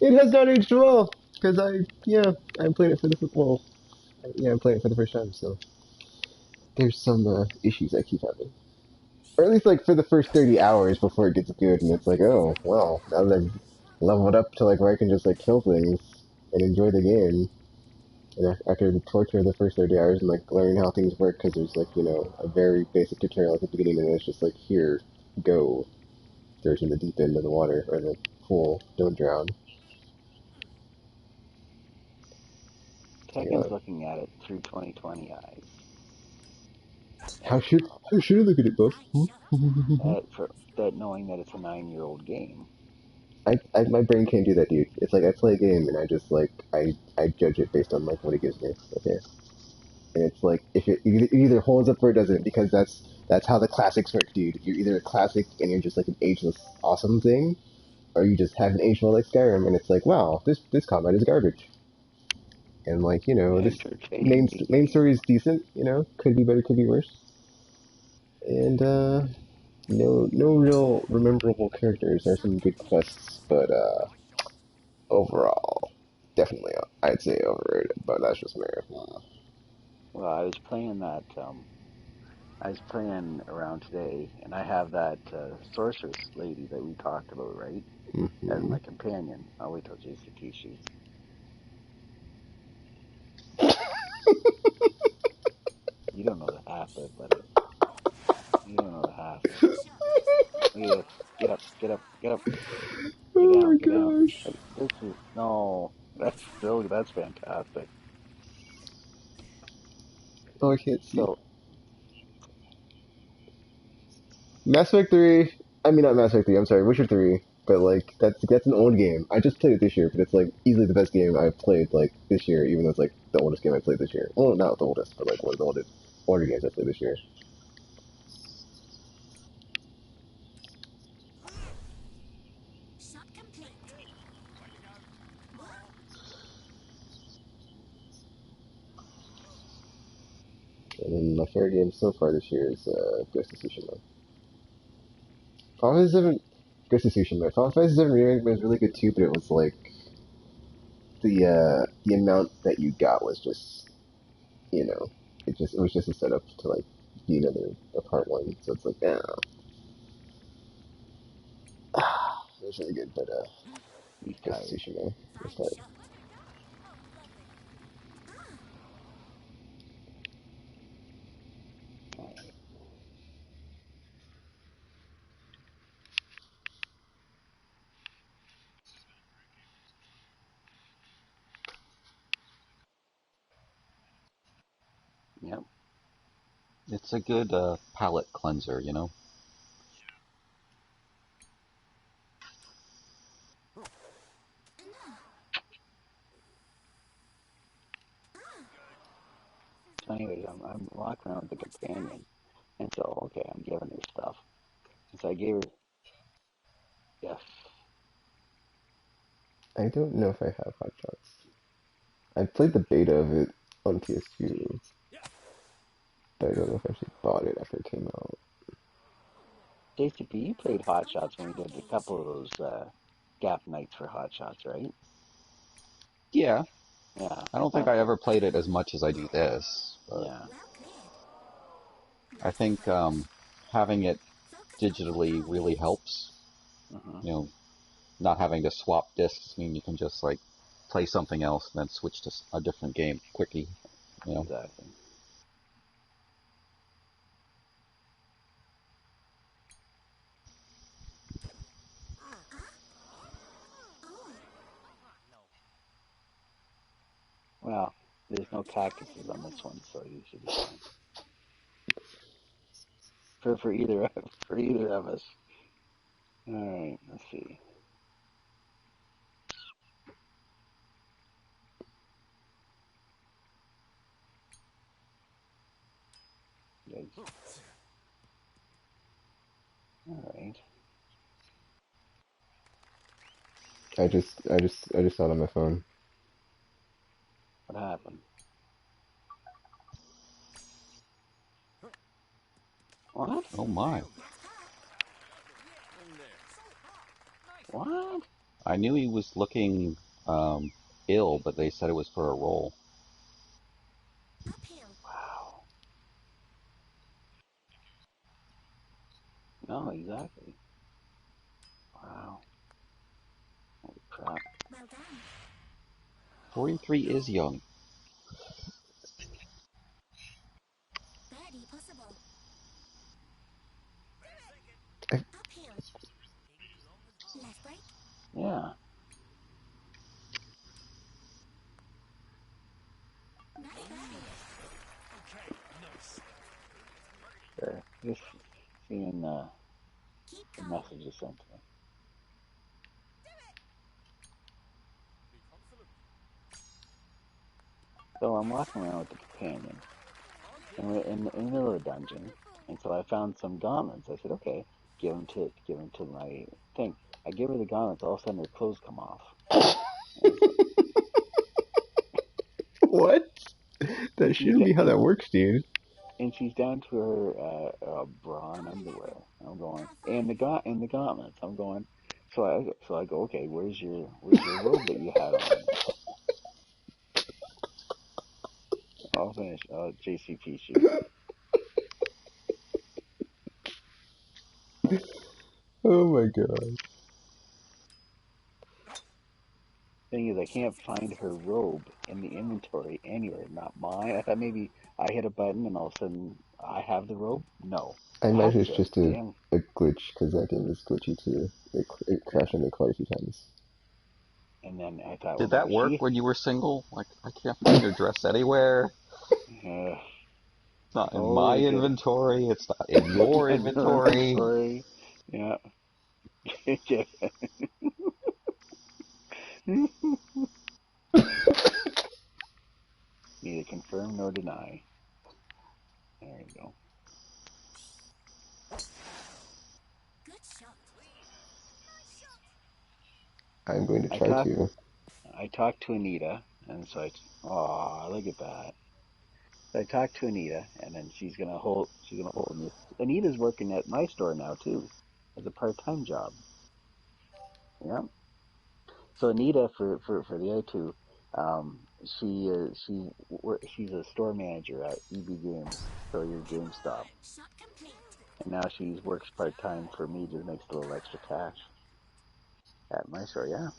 It has not aged well because I'm playing it for the football. Yeah, I'm playing it for the first time, so there's some issues I keep having. Or at least like for the first 30 hours before it gets good, and it's like, oh, well, now that I've leveled up to like where I can just like kill things and enjoy the game, and after the torture of the first 30 hours and like learning how things work, because there's like, a very basic tutorial at the beginning, and it's just like, here, go. There's in the deep end of the water, or the pool, don't drown. Yeah. Tekken's looking at it through 2020 eyes. How should I look at it, Buff? Nice shot. For that, knowing that it's a 9-year-old game. My brain can't do that, dude. It's like I play a game and I just like I judge it based on like what it gives me. Okay, and it's like if it either holds up or it doesn't, because that's how the classics work, dude. You're either a classic and you're just like an ageless awesome thing, or you just have an age well like Skyrim and it's like, wow, this combat is garbage. And like this Entertaining. main story is decent. Could be better, could be worse. And no real rememberable characters. There's some good quests, but overall, definitely, I'd say overrated, but that's just me. Well, I was playing that. I was playing around today, and I have that sorceress lady that we talked about, right, as Mm-hmm. my companion. I'll wait till JCT shoots. You don't know the half of it, buddy. You don't know the half of it. Nice shot. Look at this. Get up, get up, get up. Get Oh down, my get down. gosh. This is no. That's fantastic. Oh, I can't see. So Mass Effect 3. I mean, not Mass Effect 3. I'm sorry, Witcher 3. But like, that's an old game. I just played it this year, but it's like easily the best game I've played like this year, even though it's like the oldest game I played this year. Well, not the oldest, but like one of the older games I played this year. Shot complete. What? And then my favorite game so far this year is Ghost of Tsushima. Final Fantasy 7, Ghost of Tsushima. Final Fantasy 7 Remake was really good too, but it was like the amount that you got was just it was just a setup to like be another a part one. So it's like it was really good, but he's Ghost of tired. Tsushima was Fine like shot. Ah, All right. Yep. It's a good palate cleanser, you know? So anyways, I'm walking around with the companion, and so okay, I'm giving her stuff. And so I gave her yes. I don't know if I have Hot Shots. I played the beta of it on PS2, but I don't know if I actually bought it after it came out. JCP, you played Hot Shots when we did a couple of those Gap nights for Hot Shots, right? Yeah, Yeah, I don't think I ever played it as much as I do this, but yeah, Well cleared. I think having it digitally really helps. hmm You know, not having to swap discs mean you can just like play something else and then switch to a different game quickly. You know. exactly. Oh, Well, there's no cactuses on this one, so you should be fine. For either for either of us. All right, let's see. Yikes. All right. I just saw it on my phone. What happened? What? Oh my! In there. Nice. What? I knew he was looking ill, but they said it was for a role. uphill. Wow. No, exactly. Wow. Holy crap. Well done. 43 is young. Birdie possible. I, Uphill. Left break. Yeah. Nice birdie. Okay, nice. There. Just seeing Keep the going. messages sent to me. Be confident. So I'm walking around with the companion, and we're in the middle of the dungeon, and so I found some gauntlets. I said, okay, give them to my thing. I give her the gauntlets. All of a sudden, her clothes come off. And, what? That she's shouldn't be how that works, dude. and she's down to her bra and underwear. I'm going, and the gauntlets. I'm going. So I go, okay, where's your robe that you had on? I'll finish. JCP shoot. Oh my god. Thing is, I can't find her robe in the inventory anywhere. Not mine. I thought maybe I hit a button and all of a sudden I have the robe. No, I that's imagine it's the just a, damn. a glitch, because that game is glitchy too. It crashed on me quite a few times. And then I thought, well, Did that maybe work she. when you were single? Like, I can't find your dress anywhere. Uh, It's not in oh, my it did. inventory. It's not in your In her inventory. inventory. Yeah. Neither confirm nor deny. There you go. Good shot. I'm going to I try talked. to. I talked to Anita, and so oh, look at that. So I talked to Anita, and then she's gonna hold me. Anita's working at my store now too, as a part-time job. Yeah. So Anita for the other two, she's a store manager at EB Games, so your GameStop, Shot complete. and now she works part-time for me, just makes a little extra cash at my store. Yeah.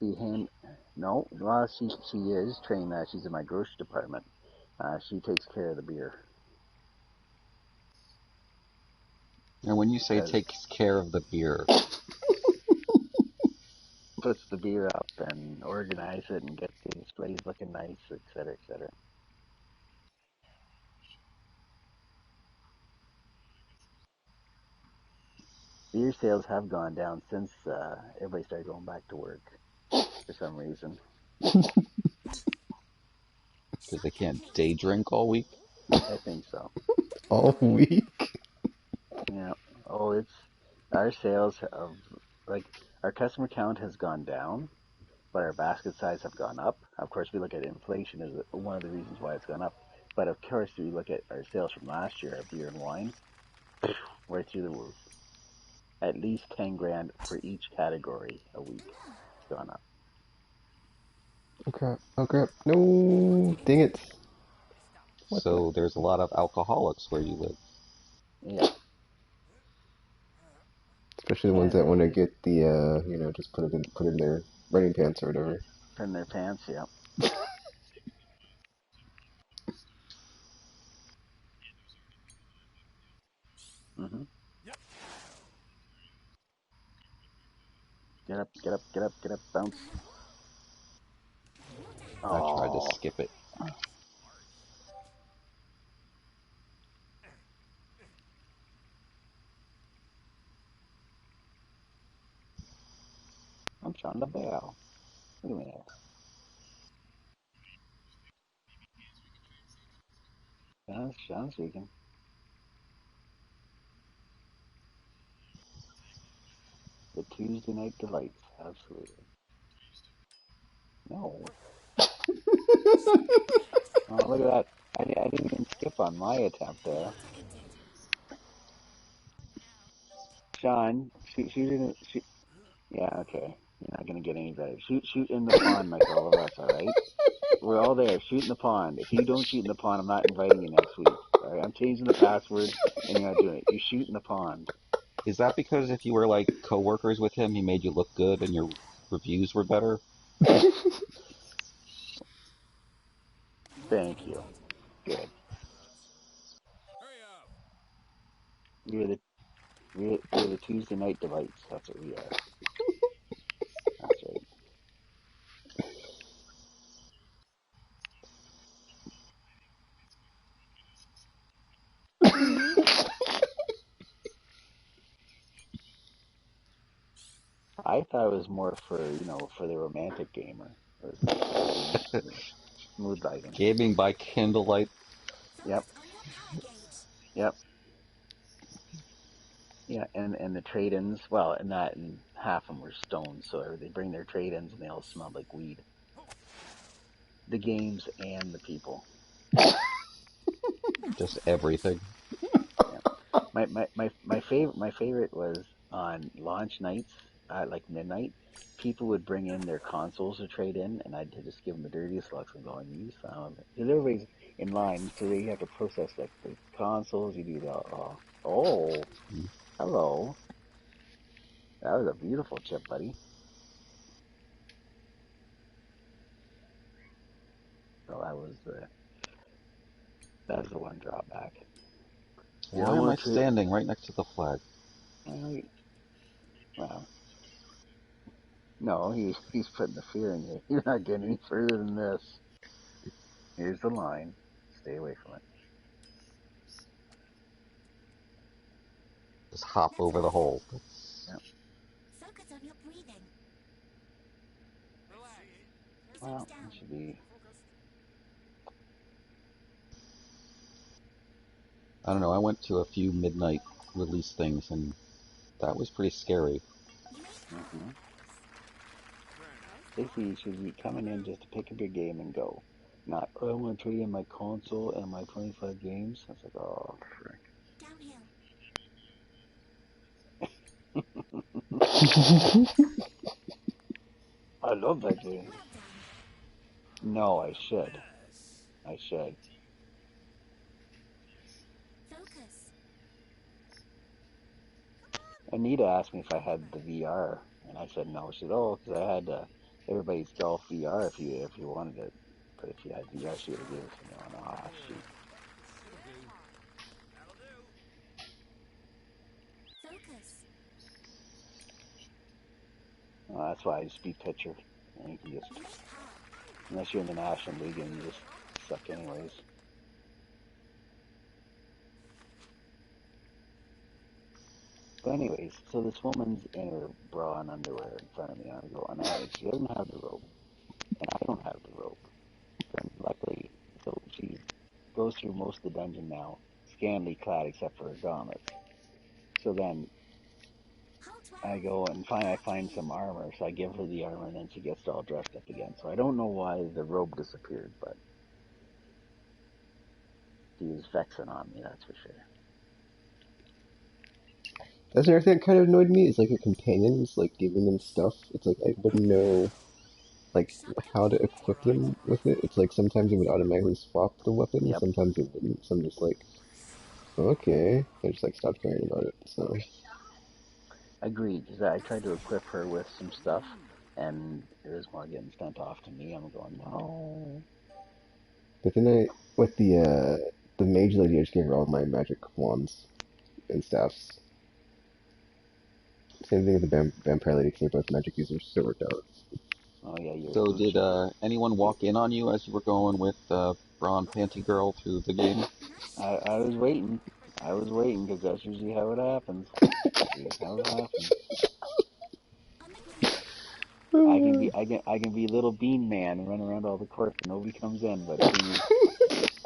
She hand no, well she is trained that she's in my grocery department. She takes care of the beer And when you say because takes care of the beer, puts the beer up and organize it and get the displays looking nice, et cetera, et cetera. beer sales have gone down since everybody started going back to work for some reason. Because they can't day drink all week. I think so. All week. Yeah. Oh, it's our sales of like our customer count has gone down, but our basket size have gone up. Of course, we look at inflation as one of the reasons why it's gone up. But of course, we look at our sales from last year, our beer and wine, right through the roof. At least 10 grand for each category a week. It's gone up. Oh crap! Oh crap! No! Dang it! What the? So there's a lot of alcoholics where you live. Yeah. Especially the ones that And want to get the just put in their running pants or whatever. in their pants, yeah. Hmm. Yep. Get up, get up, get up, get up, bounce. I tried to Oh, skip it. I'm John the Bell. Wait a minute. Sean's speaking. The Tuesday night delights, absolutely. No. Oh, look at that. I didn't even skip on my attempt there. Sean, shoot. Yeah, okay. You're not gonna get any better. Shoot in the pond like all of us, all right? We're all there. Shoot in the pond. If you don't shoot in the pond, I'm not inviting you next week. All right? I'm changing the password, and you're not doing it. You shoot in the pond. Is that because if you were like co-workers with him, he made you look good and your reviews were better? Thank you. Good. Hurry up. We're the we're the Tuesday night delights. That's what we are. That's right. I thought it was more for for the romantic gamer. It was like mood lighting. Gaming by candlelight. Yep. Focus on your power gauge. Yep. Yeah, and the trade-ins, well, and half of them were stoned, so they bring their trade-ins and they all smelled like weed. The games and the people. Just everything. Yeah. My favorite was on launch nights at like midnight. People would bring in their consoles to trade in, and I'd just give them the dirtiest looks and going, "You son of a-" Because everybody's in line, so they have to process like the consoles. You do the oh, hello, that was a beautiful chip, buddy. So that was the one drawback. You Why don't am I want to. standing right next to the flag? Well, well, no, he's putting the fear in you. You're not getting any further than this. Here's the line. Stay away from it. Just hop That's over the good. hole. Yeah. Focus on your breathing. Relax. Well, Thumbs it down. should be. Focused. I don't know. I went to a few midnight release things and that was pretty scary. You made Hmm. progress. Very nice. Basically, you should be coming in just to pick up your game and go. Not, oh, I want to trade in my console and my 25 games. It's like, oh, frick. Downhill. I love that game. Well done. No, I should. Yes. I should. Focus. Anita asked me if I had the VR, and I said no. She said, "Oh, because I had everybody's golf VR if you wanted it, but if you had VR, she would have gave it to me." I went, ah, shoot. It'll do. That'll do. Focus. Well, that's why I just beat pitcher, and you can just You made par. unless you're in the National League and you just suck anyways. But anyways, so this woman's in her bra and underwear in front of me, and I go, and she doesn't have the rope, and I don't have the rope. And luckily, so she goes through most of the dungeon now, scantily clad except for her gauntlets. So then Hold I well. go and I find some armor, so I give her the armor, and then she gets all dressed up again. So I don't know why the robe disappeared, but she was vexing on me, that's for sure. That's another thing that kind of annoyed me. Is like your companions, like giving them stuff. It's like I wouldn't know like Shot how to complete. equip them with it. It's like sometimes it would automatically swap the weapon, Yep, sometimes it wouldn't. So I'm just like, okay, I just like stopped caring about it. So, agreed. Because I tried to equip her with some stuff, and it was more getting sent off to me. I'm going, no. but then I with the mage lady, I just gave her all my magic wands and staffs. Same thing with the vampire lady, because they're both magic users, so it worked out. Oh yeah, you're a So good did shipper. anyone walk in on you as you were going with Braun Panty Girl through the game? Nice I work. was waiting. I was waiting because that's usually how it happens. Usually how it happens. On the groove. I can be little bean man and run around all the courts and nobody comes in. But as soon as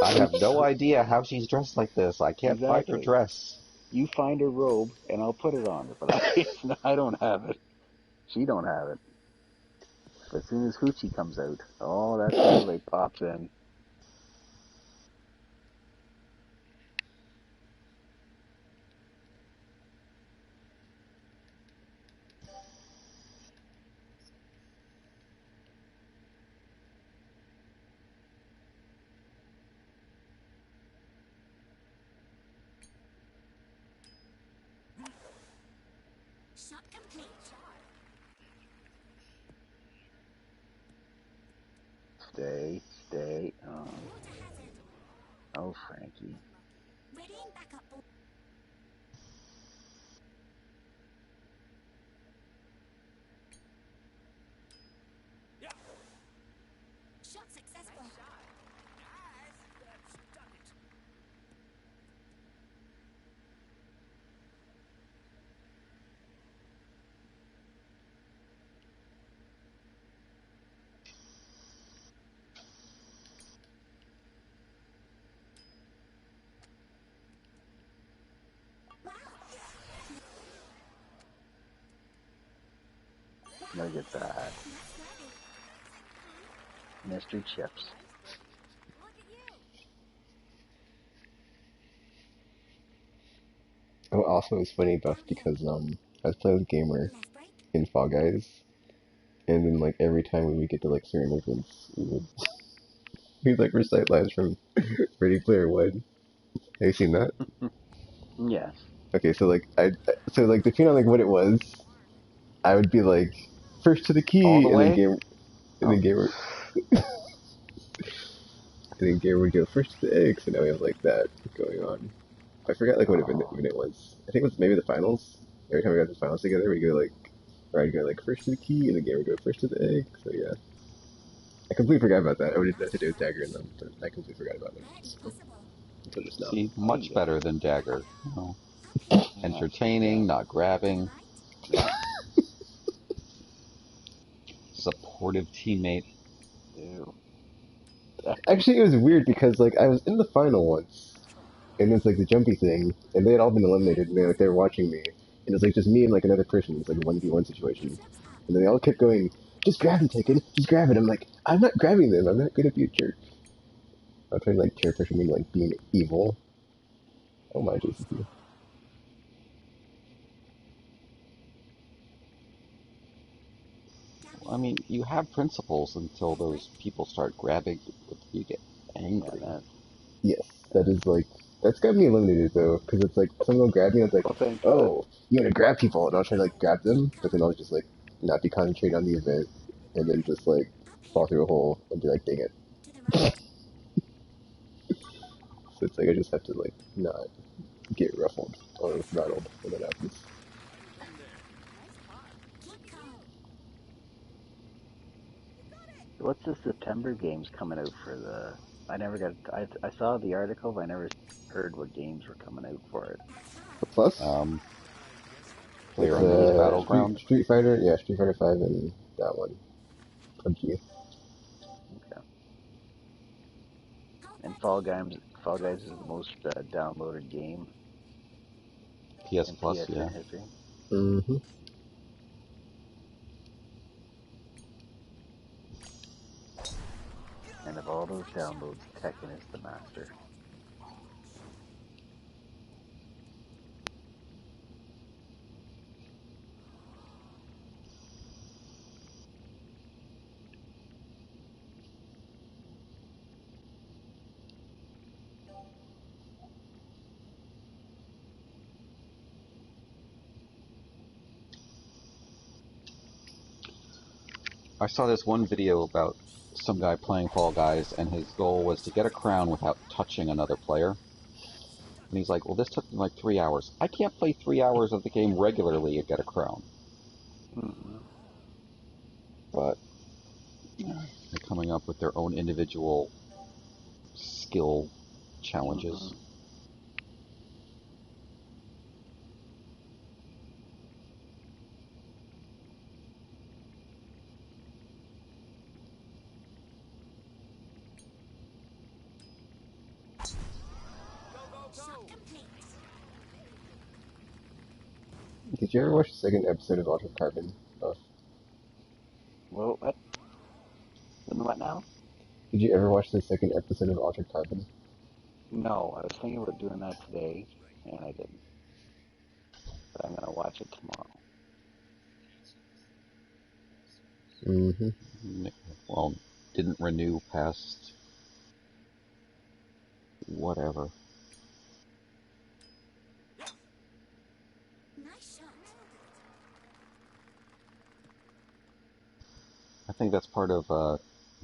I have no who idea how she's dressed like this. I can't find her exactly, dress. you find a robe and I'll put it on her. But I don't have it. She don't have it. But as soon as Hoochie comes out, oh, that's when everybody pops in. Shot complete. Stay, stay. Oh, Water hazard. oh, Frankie. Readying backup ball. Yeah. Shot successful. Nice. Stuck it. Wow. Look at that, That's worthy. Mr. Chips. Look at you. Oh, also it's funny, Buff, Down here. because I was playing with Gamer Left break. in Fall Guys, and then like every time we would get to like certain movements, we'd like recite lines from Ready Player One. Have you seen that? Yes. Okay, so like so like depending on like what it was, I would be like first to the All the key, and then way? Gamer, and Oh, then Gamer, and then Gamer would go first to the egg. So now we have like that going on. I forgot like what Oh, when it was. I think it was maybe the finals. Every time we got the finals together, we go like, or I'd go like first to the key, and the Gamer would go first to the egg. So yeah, I completely forgot about that. I would have that to do with Dagger and them, but I completely forgot about it Barely possible. until just now. see, oh much yeah. better than Dagger. Oh, Okay. That's just entertaining, not Green grabbing, light. yep. supportive teammate. Ew. Actually, it was weird because like I was in the final once, and it's like the jumpy thing, and they had all been eliminated, and they were watching me, and it was like just me and like another person. It's like a 1v1 situation, Airdrop's up. and then they all kept going, "Just grab him, Taken. Just grab it." I'm like, I'm not grabbing them. I'm not gonna be a jerk. I'm trying to like peer pressure me like being evil. Oh my JCP. Down I here. mean, you have principles until Left those break. people start grabbing you get Yeah, angry. that. Yes, that is like that's got me eliminated though, because it's like someone will grab me, and it's like, Well, thank God. oh, you want to grab people, and I'll try to like grab them, but then I'll just like not be concentrated on the event, and then just like fall Uphill. through a hole and be like, dang it. To the right. So it's like I just have to like not get ruffled or rattled when that happens. In there. Nice part. Keep calm. What's the September games coming out for the? I never got. I saw the article, but I never heard what games were coming out for it. That's hard. The plus, Um, It's PlayerUnknown's Battleground. Street Fighter, yeah, Street Fighter 5 and that one, PUBG. Okay. And Fall Guys is the most downloaded game PS in Plus, PSN yeah. history. Mm-hmm. And of all those downloads, Tekken is the master. I saw this one video about some guy playing Fall Guys, and his goal was to get a crown without touching another player. And he's like, well, this took me like 3 hours. I can't play 3 hours of the game regularly and get a crown. Mm-hmm. But they're coming up with their own individual skill challenges. Mm-hmm. Shot complete. Did you ever watch the second episode of Altered Carbon? Buff? Well, what? What now? Did you ever watch the second episode of Altered Carbon? No, I was thinking about doing that today, and I didn't. But I'm gonna watch it tomorrow. Mm-hmm. Well, didn't renew past whatever. Nice shot. I think that's part of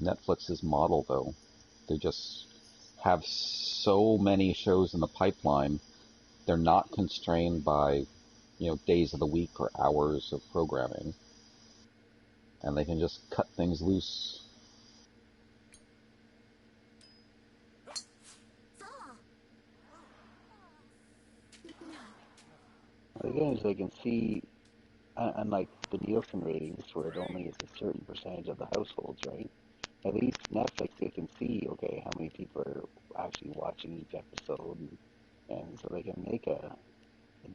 Netflix's model, though. They just have so many shows in the pipeline. They're not constrained by, days of the week or hours of programming, and they can just cut things loose. Far. The thing is, I can see, unlike the Nielsen ratings, where it only is a certain percentage of the households, right? At least Netflix, they can see, okay, how many people are actually watching each episode, and so they can make a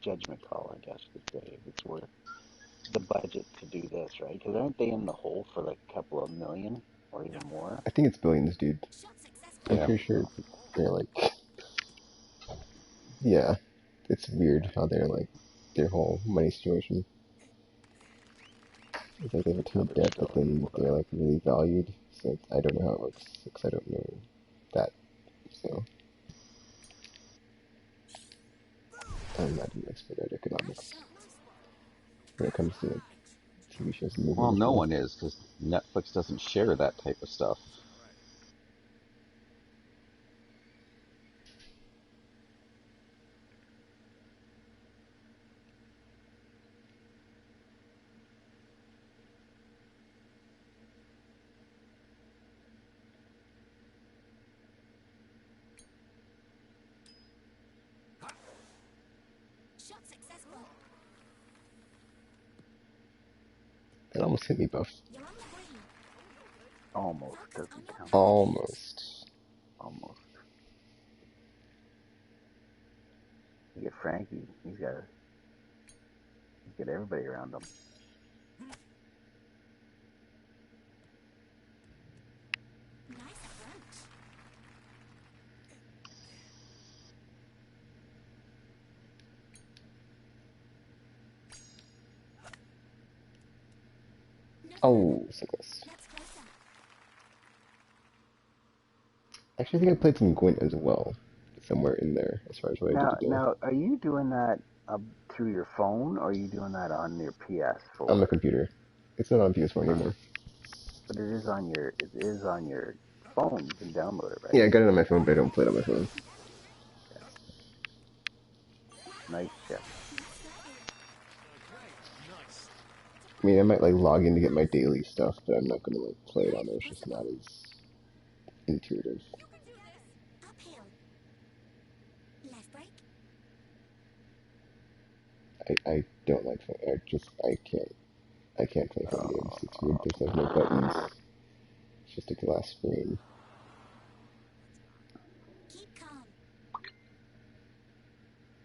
judgment call, I guess, to say if it's worth the budget to do this, right? Because aren't they in the hole for like a couple of million or even more? I think it's billions, dude. Shot successful. I'm Yeah. pretty sure they're like, yeah, it's weird how they're like, their whole money situation. It's like they have a ton of debt, but then they're like really valued. So I don't know how it works because I don't know that. So I'm not an expert at economics Nice shot. when it comes to like, TV shows and movies. Well, and no stuff. one is, because Netflix doesn't share that type of stuff. Shot successful. That almost hit me, Buff. You're on the green. Almost Focus on doesn't your count. Almost. Almost. You get Frankie. He's got everybody around him. Nice approach. No. Oh, so close. That's closer. Actually, I think I played some Gwent as well, somewhere in there, as far as what I did today. Now, are you doing that through your phone, or are you doing that on your On my PS4? computer. It's not on PS4 anymore. But it is on your phone. You can download it, Yeah, I right? got it on my phone, but I don't play it on my phone. Nice chip. I mean, I might like log in to get my daily stuff, but I'm not gonna like play it on there. It's just not as intuitive. Uphill. Left brake. I don't like phone. I can't play phone games. It's weird. There's like no buttons. It's just a glass screen. Keep calm.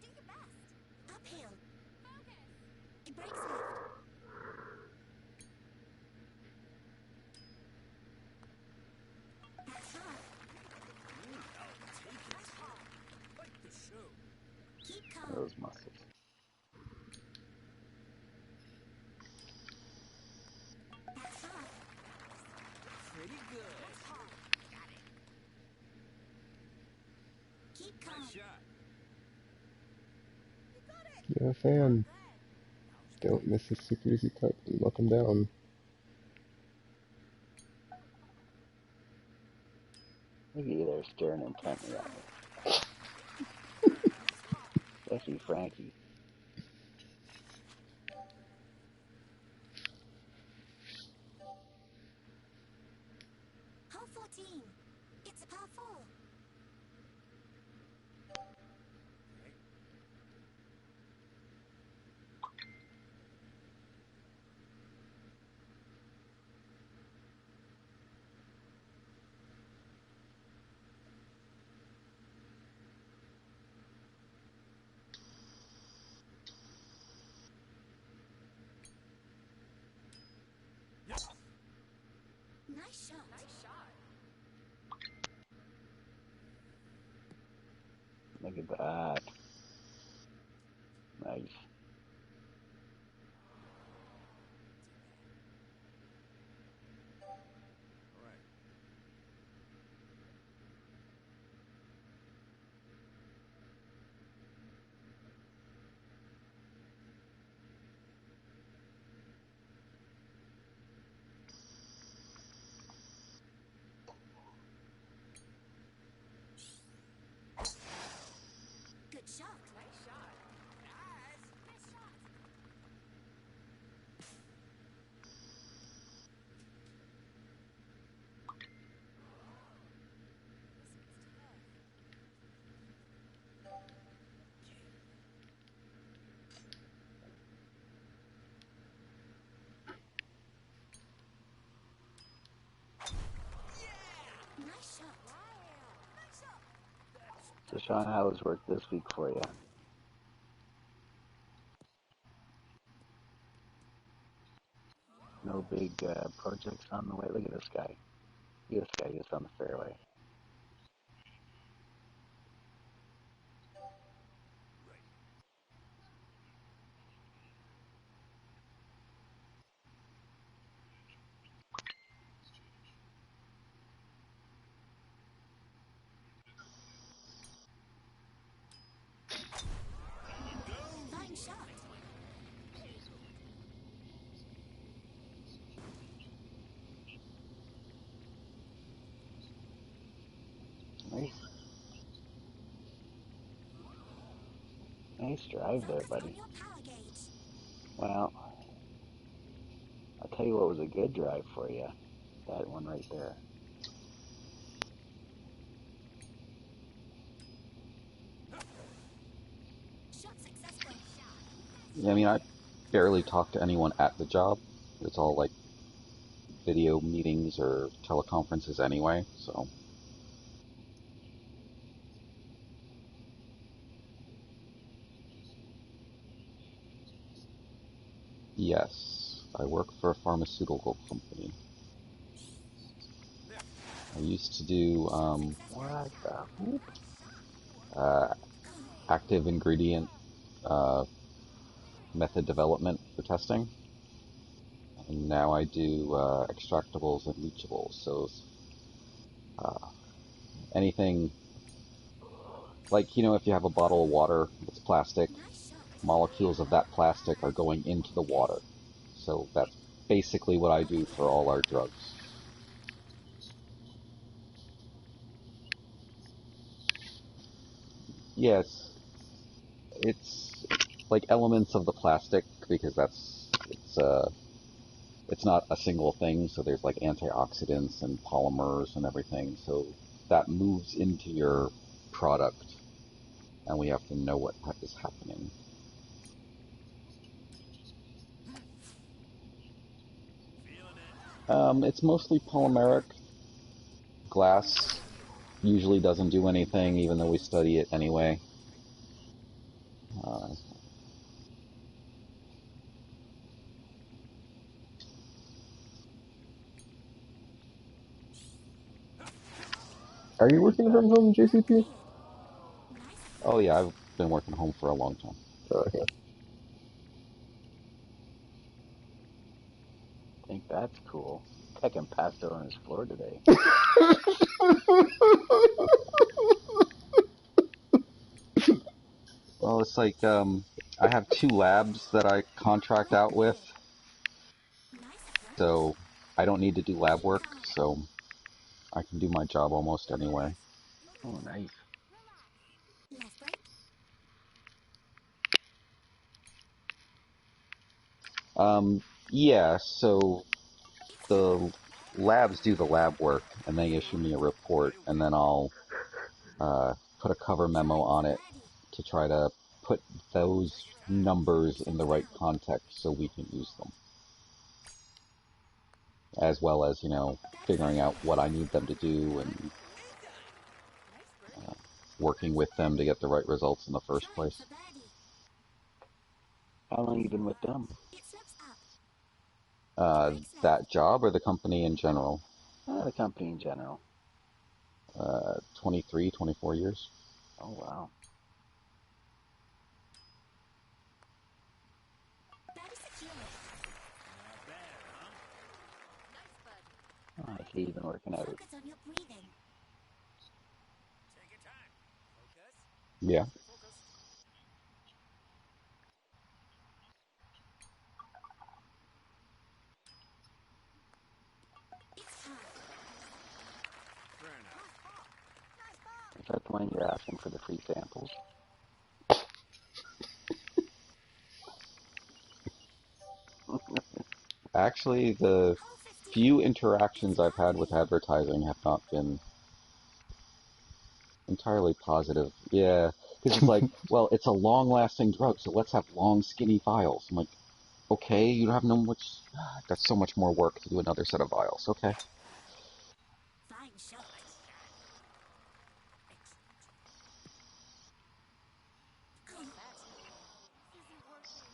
Do your best. Uphill. Focus. It breaks left. That's hard. That's hard. Like the show. Keep calm. Those muscles. That's hard. Pretty good. That's hard. Got it. Keep calm. Nice shot. You got it. You're a fan. Don't miss a super easy cut and lock him down. Look at you there staring intently at me. Especially Frankie. Hole 14. It's a par 4. Nice shot. Nice shot. Look at that. Nice. All right. Good shot. Nice shot. Nice. Nice shot. Nice shot. Nice shot. So Sean, how was work this week for you? No big projects on the way. Look at this guy. This guy is on the fairway. Fine shot. Nice, nice drive there, Focus on buddy. your power gauge. Well, I'll tell you what was a good drive for you. That one right there. Shot successful. Yeah, I mean, I barely talk to anyone at the job. It's all like video meetings or teleconferences anyway, so yes, I work for a pharmaceutical company. I used to do What the hoop? uh, active ingredient uh, method development for testing, and now I do extractables and leachables. So uh, anything like, if you have a bottle of water that's plastic, Nice shot. molecules of that plastic are going into the water. So that's basically what I do for all our drugs. Yes, it's like elements of the plastic because it's not a single thing. So there's like antioxidants and polymers and everything. So that moves into your product, and we have to know what is happening. It's mostly polymeric. Glass usually doesn't do anything, even though we study it anyway. Uh, Are you working from home, JCP? oh yeah, I've been working home for a long time. Oh, okay. I think that's cool. Tekken passed out on his floor today. Well, it's like I have 2 labs that I contract out with, so I don't need to do lab work, so I can do my job almost anywhere. Oh, nice. Left break. Yeah, so the labs do the lab work, and they issue me a report, and then I'll put a cover memo on it to try to put those numbers in the right context so we can use them. As well as, figuring out what I need them to do and working with them to get the right results in the first Trying place. for birdie. How long you been with them? It slopes up. That job or the company in general? The company in general. 23, 24 years. Oh, wow. Birdie secured. Not bad, huh? Nice birdie. Oh, I see you've been working out. Focus on your breathing. Take your time. Focus. Yeah. Focus. It's time. Fair enough. Nice ball. Is that the one you're asking for the free samples? Actually, the Hole 15. few interactions I've had with advertising have not been entirely positive. Yeah, because it's like, well, it's a long-lasting drug, so let's have long, skinny vials. I'm like, okay, you have no much. That's so much more work to do another set of vials. Okay. Fine shot. Nice shot. Excellent. Not bad. Easy working.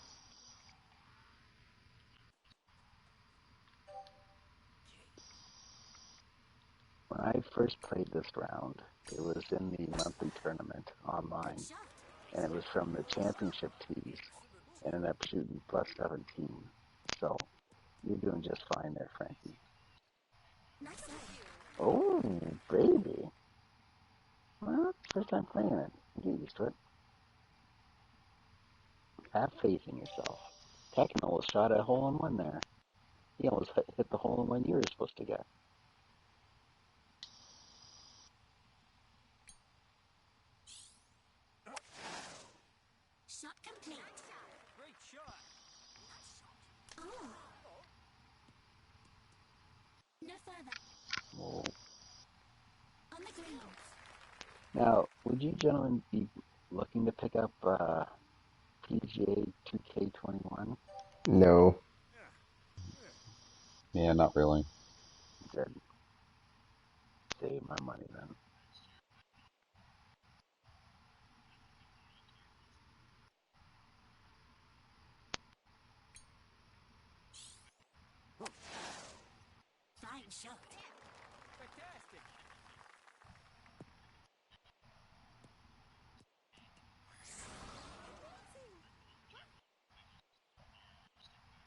When I first played this round, it was in the monthly tournament Good online, shot. and it was from the championship tees, and ended up shooting plus 17. So you're doing just fine there, Frankie. Nice serve. Oh, baby. Well, first time playing it. Get used to it. Have faith in yourself. Tekken almost shot a hole in one there. He almost hit the hole in one you were supposed to get. Shot complete. Great shot. Oh. No further. Whoa. On the greens. Now, would you gentlemen be looking to pick up PGA 2K21? No. Yeah, not really. Good. Save my money then. Fine shot. Fantastic.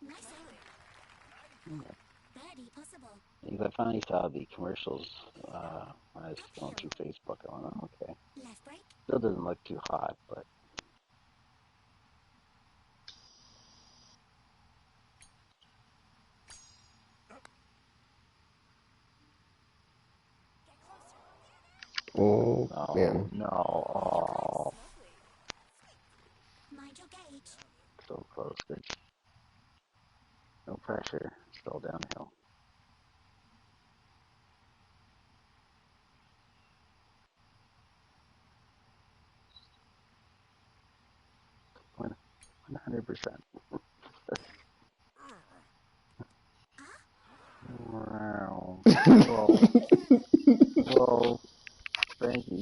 Nice serve. Birdie possible. Because I finally saw the commercials when I was going through Facebook. I went, oh, okay. Left break. Still doesn't look too hot, but Oh, oh man. no, oh, Mind your gauge. so close. Good. No pressure. Still downhill. One- 100%. whoa, whoa, Frankie.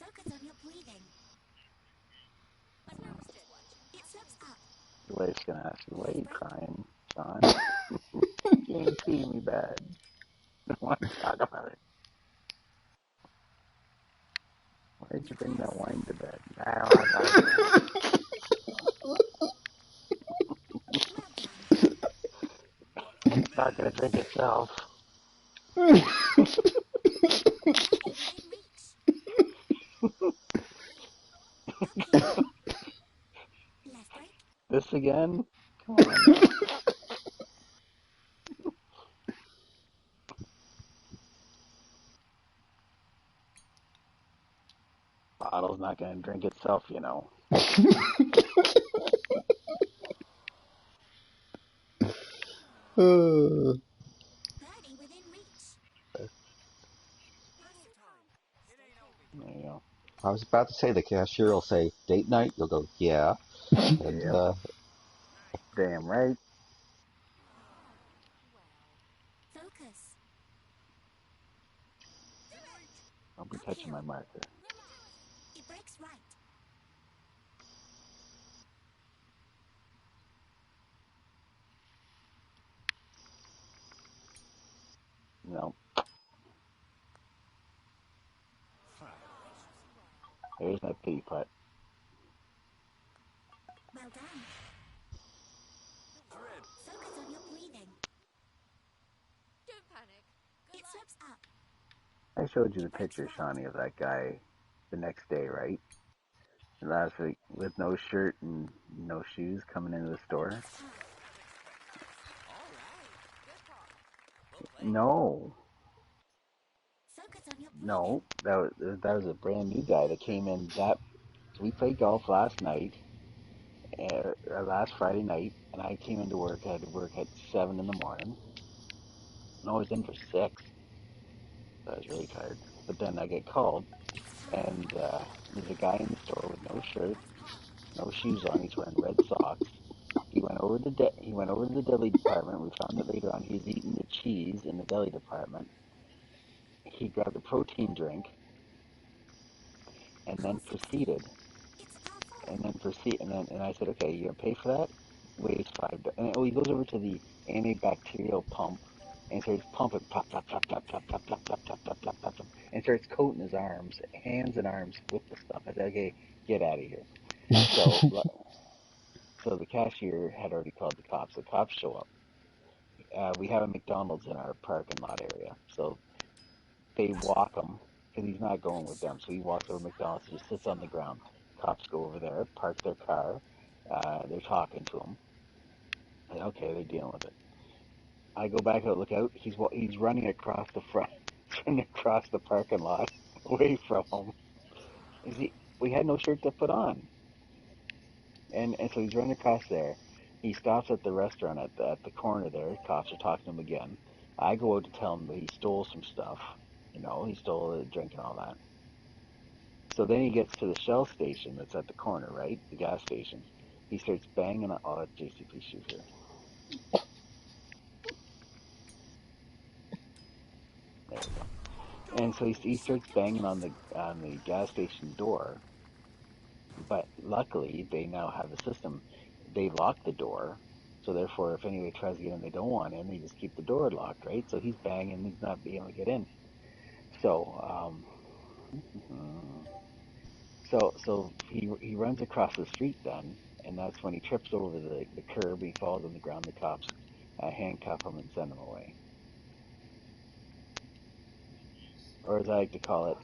Focus on your breathing. I've noticed it. It slopes up. Your wife's gonna ask you, why are you crying, Sean? You ain't treating me bad. I don't want to talk about it. Why did you bring that wine to bed? I don't want to talk about Well done. it. It's not gonna drink itself. Target within reach. Okay. Left brake. This again? Come on now. Bottle's not gonna drink itself, you know. Birdie within reach. It ain't over There you go. I was about to say the cashier will say, date night? You'll go, yeah. And Yep. Damn right. Focus. Don't be touching my marker. It breaks right. No. There's my pity putt. Well done. Dread. Focus on your breathing. Don't panic. It slopes up. I showed you the picture, Shawnee, of that guy the next day, right? Last week, with no shirt and no shoes coming into the store. It's hard. All right. Good call. Well played. No, Focus on your breathing. no, that was a brand new guy that came in. That we played golf last night, last Friday night, and I came into work. I had to work at 7 in the morning. And I was in for 6. So I was really tired. But then I get called, It's hard. and there's a guy in the store with no shirt, no shoes on. He's wearing red socks. He went over he went over to the deli department. We found it later on. He was eating the cheese in the deli department. He grabbed a protein drink and then proceeded. It's a par 4. And I said, okay, you gonna pay for that? Weighs $5. And he goes over to the antibacterial pump and starts pumping, pop, pop, pop, pop, pop, pop, pop, pop, pop, pop, pop, pop, pop, and starts coating his arms, hands and arms with the stuff. I said, okay, get out of here. So, so the cashier had already called the cops. The cops show up. We have a McDonald's in our parking lot area, so they walk him because he's not going with them. So he walks over to McDonald's, just sits on the ground. Cops go over there, park their car. They're talking to him. And okay, they're dealing with it. I go back out, look out. He's running across the front, running across the parking lot, away from him. We had no shirt to put on, and so he's running across there. He stops at the restaurant at the corner there. Cops are talking to him again. I go out to tell him that he stole some stuff. You know, he stole a drink and all that. So then he gets to the Shell station that's at the corner, right? The gas station. He starts banging on. Oh, JCP shoes here. There we go. And so he starts banging on the gas station door. But luckily, they now have the system. They lock the door, so therefore, if anybody tries to get in, they don't want in. They just keep the door locked, right? So he's banging. He's not being able to get in. So, he runs across the street then, and that's when he trips over the curb. He falls on the ground. The cops handcuff him and send him away, or as I like to call it,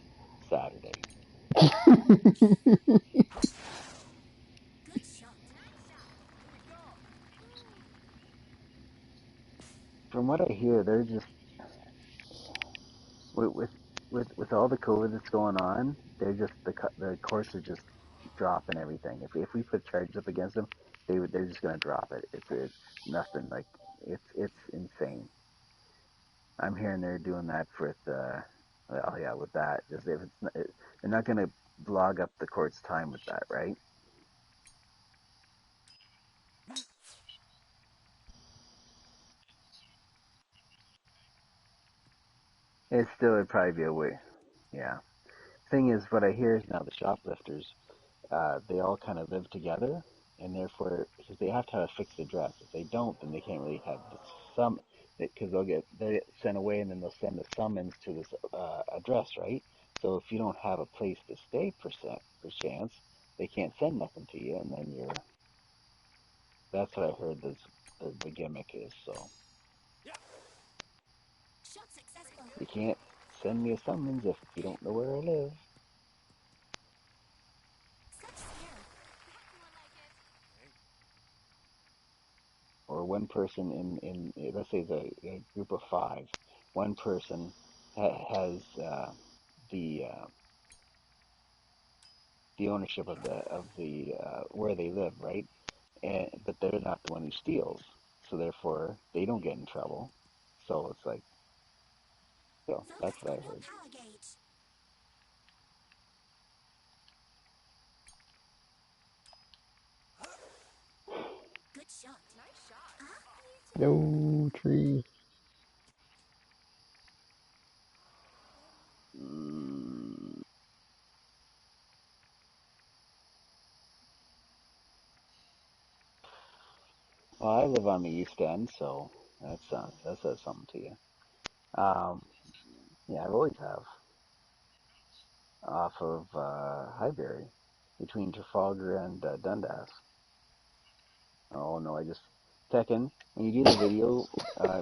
Saturday. Good shot. From what I hear, they're just with with with all the COVID that's going on. They're just the courts are just dropping everything. If we put charges up against them, they're just gonna drop it. It's nothing like it's insane. I'm hearing they're doing that with well, yeah, with that. Just if they're not gonna log up the court's time with that, right? It still would probably be a way. Yeah. Thing is, what I hear is now the shoplifters, they all kind of live together, and therefore, because they have to have a fixed address. If they don't, then they can't really have the sum, because they get sent away, and then they'll send the summons to this address, right? So if you don't have a place to stay per chance, they can't send nothing to you, and then you're. That's what I heard. The gimmick is so Shot successful. you can't send me a summons if you don't know where I live. Such skill. More like it. Or one person in let's say a group of five, one person has the the ownership of the where they live, right? And but they're not the one who steals, so therefore they don't get in trouble. So it's like, that's Focus what on I your heard. power gauge. Good shot. Nice shot. Huh? No tree. Mm, well, I live on the East End, so that says something to you. Um, yeah, I always have off of Highbury between Trafalgar and Dundas. Oh no, I just Tekken. When you do the video,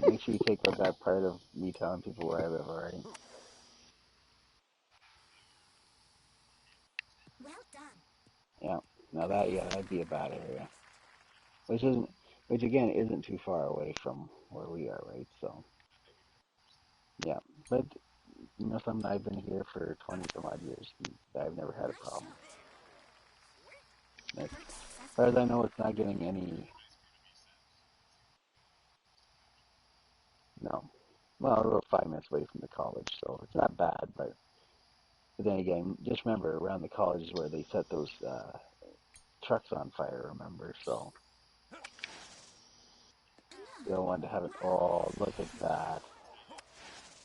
make sure you take out that part of me telling people where I live. All right? Well done. Yeah. Now that'd be a bad area, which again isn't too far away from where we are, right? So yeah, but something I've been here for 20 some odd years. I've never had a Nice problem. shot. As Shot far successful. as I know, it's not getting any. No. Well, we're about 5 minutes away from the college, so it's not bad. But then again, just remember around the college is where they set those trucks on fire. Remember, so Enough. you don't want to have it. Wow. Oh, look at that!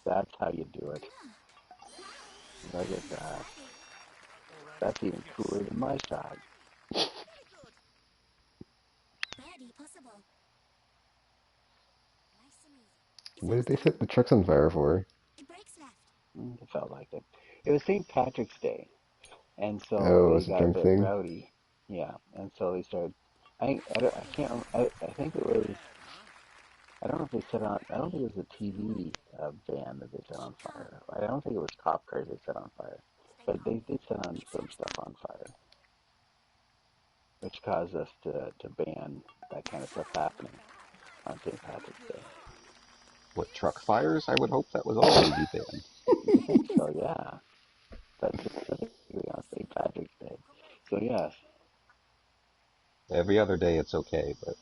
That's how you do it. Enough. Look at that. Birdie. That's even cooler than my shot. Very good. Birdie possible. Nice and easy. It What did soaks they set down. the trucks on fire for? It breaks left. It felt like it. It was St. Patrick's Day, and so Oh, they it's a got a drunk bit thing. rowdy. Yeah, and so they started. I can't. I think it was. I don't know if they set on. I don't think it was a TV van that they set on Keep calm. fire. I don't think it was cop cars they set on fire, Stay but calm. they set on It some soaks stuff down. on fire, which caused us to ban that kind of stuff happening on St. Patrick's Day. What, truck fires? I would hope that was already be banned. I Very think good. so. Yeah, that's specifically on St. Patrick's Day. So yes, Every other day it's okay, but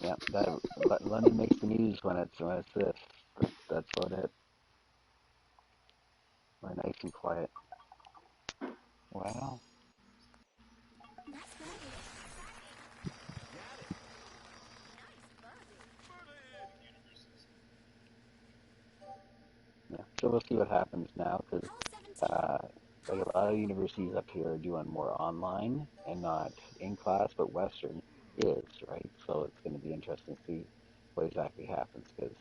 yeah, that London makes the news when it's this. That's about it. We're nice and quiet. Wow. Nice birdie. Nice birdie. Yeah. So we'll see what happens now because Hole 17. uh, like a lot of universities up here are doing more online and not in class, but Western is, right? So it's going to be interesting to see what exactly happens because,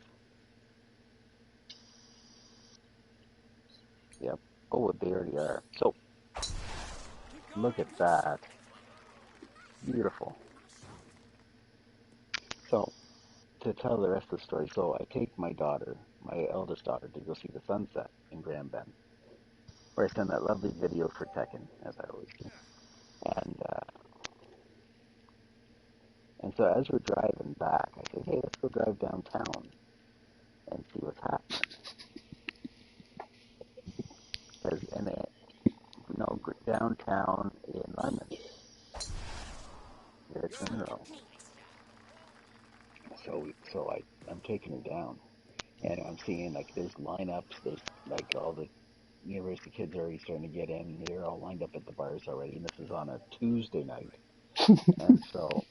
yep. Oh, they already are. So look at Good that. shot. Beautiful. Nice shot. So to tell the rest of the story, so I take my daughter, my eldest daughter, to go see the sunset in Grand Bend, where I send that lovely video for Tekken, as I always do. And so as we're driving back, I said, hey, let's go drive downtown and see what's happening. And then, downtown in London, here at Stay Truro. complete. I'm taking her down, and I'm seeing like there's lineups. There's like all the university kids are already starting to get in. They're all lined up at the bars already, and this is on a Tuesday night. And so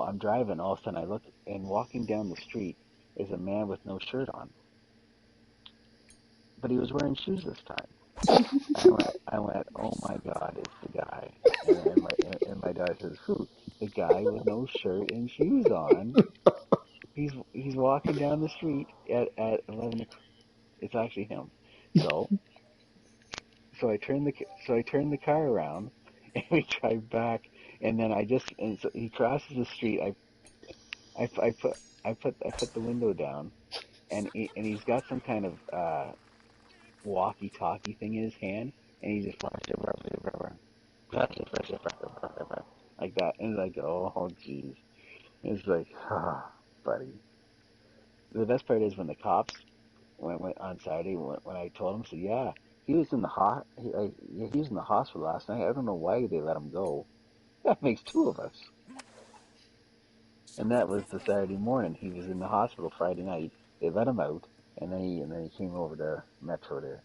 I'm driving. All of a sudden, I look and walking down the street is a man with no shirt on, but he was wearing shoes this time. I went, oh my God, it's the guy. And my dad says, who? The guy with no shirt and shoes on. He's walking down the street at 11 o'clock. It's actually him. So so I turn the car around and we drive back, and then and so he crosses the street. I put the window down, and he's got some kind of walkie-talkie thing in his hand, and he just like that, and it's like, oh geez, it's like, ah, buddy. The best part is when the cops went on Saturday, when I told him, said, yeah, he was in the he was in the hospital last night. I don't know why they let him go. That makes two of us. And that was the Saturday morning. He was in the hospital Friday night. They let him out, and then he came over to Metro to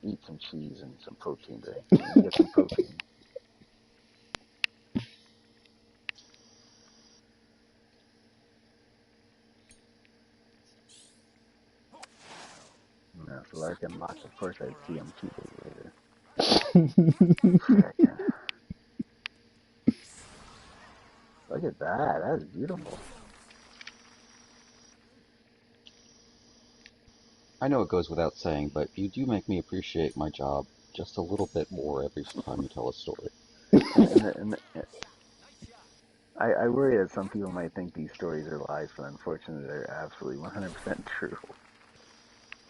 eat some cheese and some protein drink and get some protein. So Larkin Lock, of course, I'd see him 2 days later. Frickin'. Look at that. That is beautiful. I know it goes without saying, but you do make me appreciate my job just a little bit more every time you tell a story. And I worry that some people might think these stories are lies, but unfortunately, they're absolutely 100% true.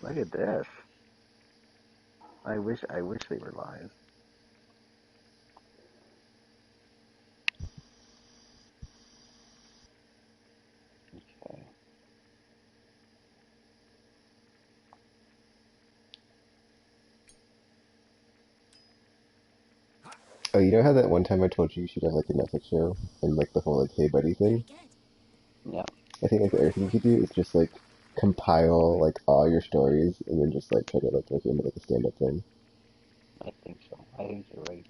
Look at this. I wish they were lies. Okay. Oh, you know how that one time I told you should have like a Netflix show and like the whole like Hey Buddy Very thing? good. Yeah, I think like the other thing you could do is just like compile like all your stories and then just like try to like make it into like a stand-up thing. I think so. I think you're right.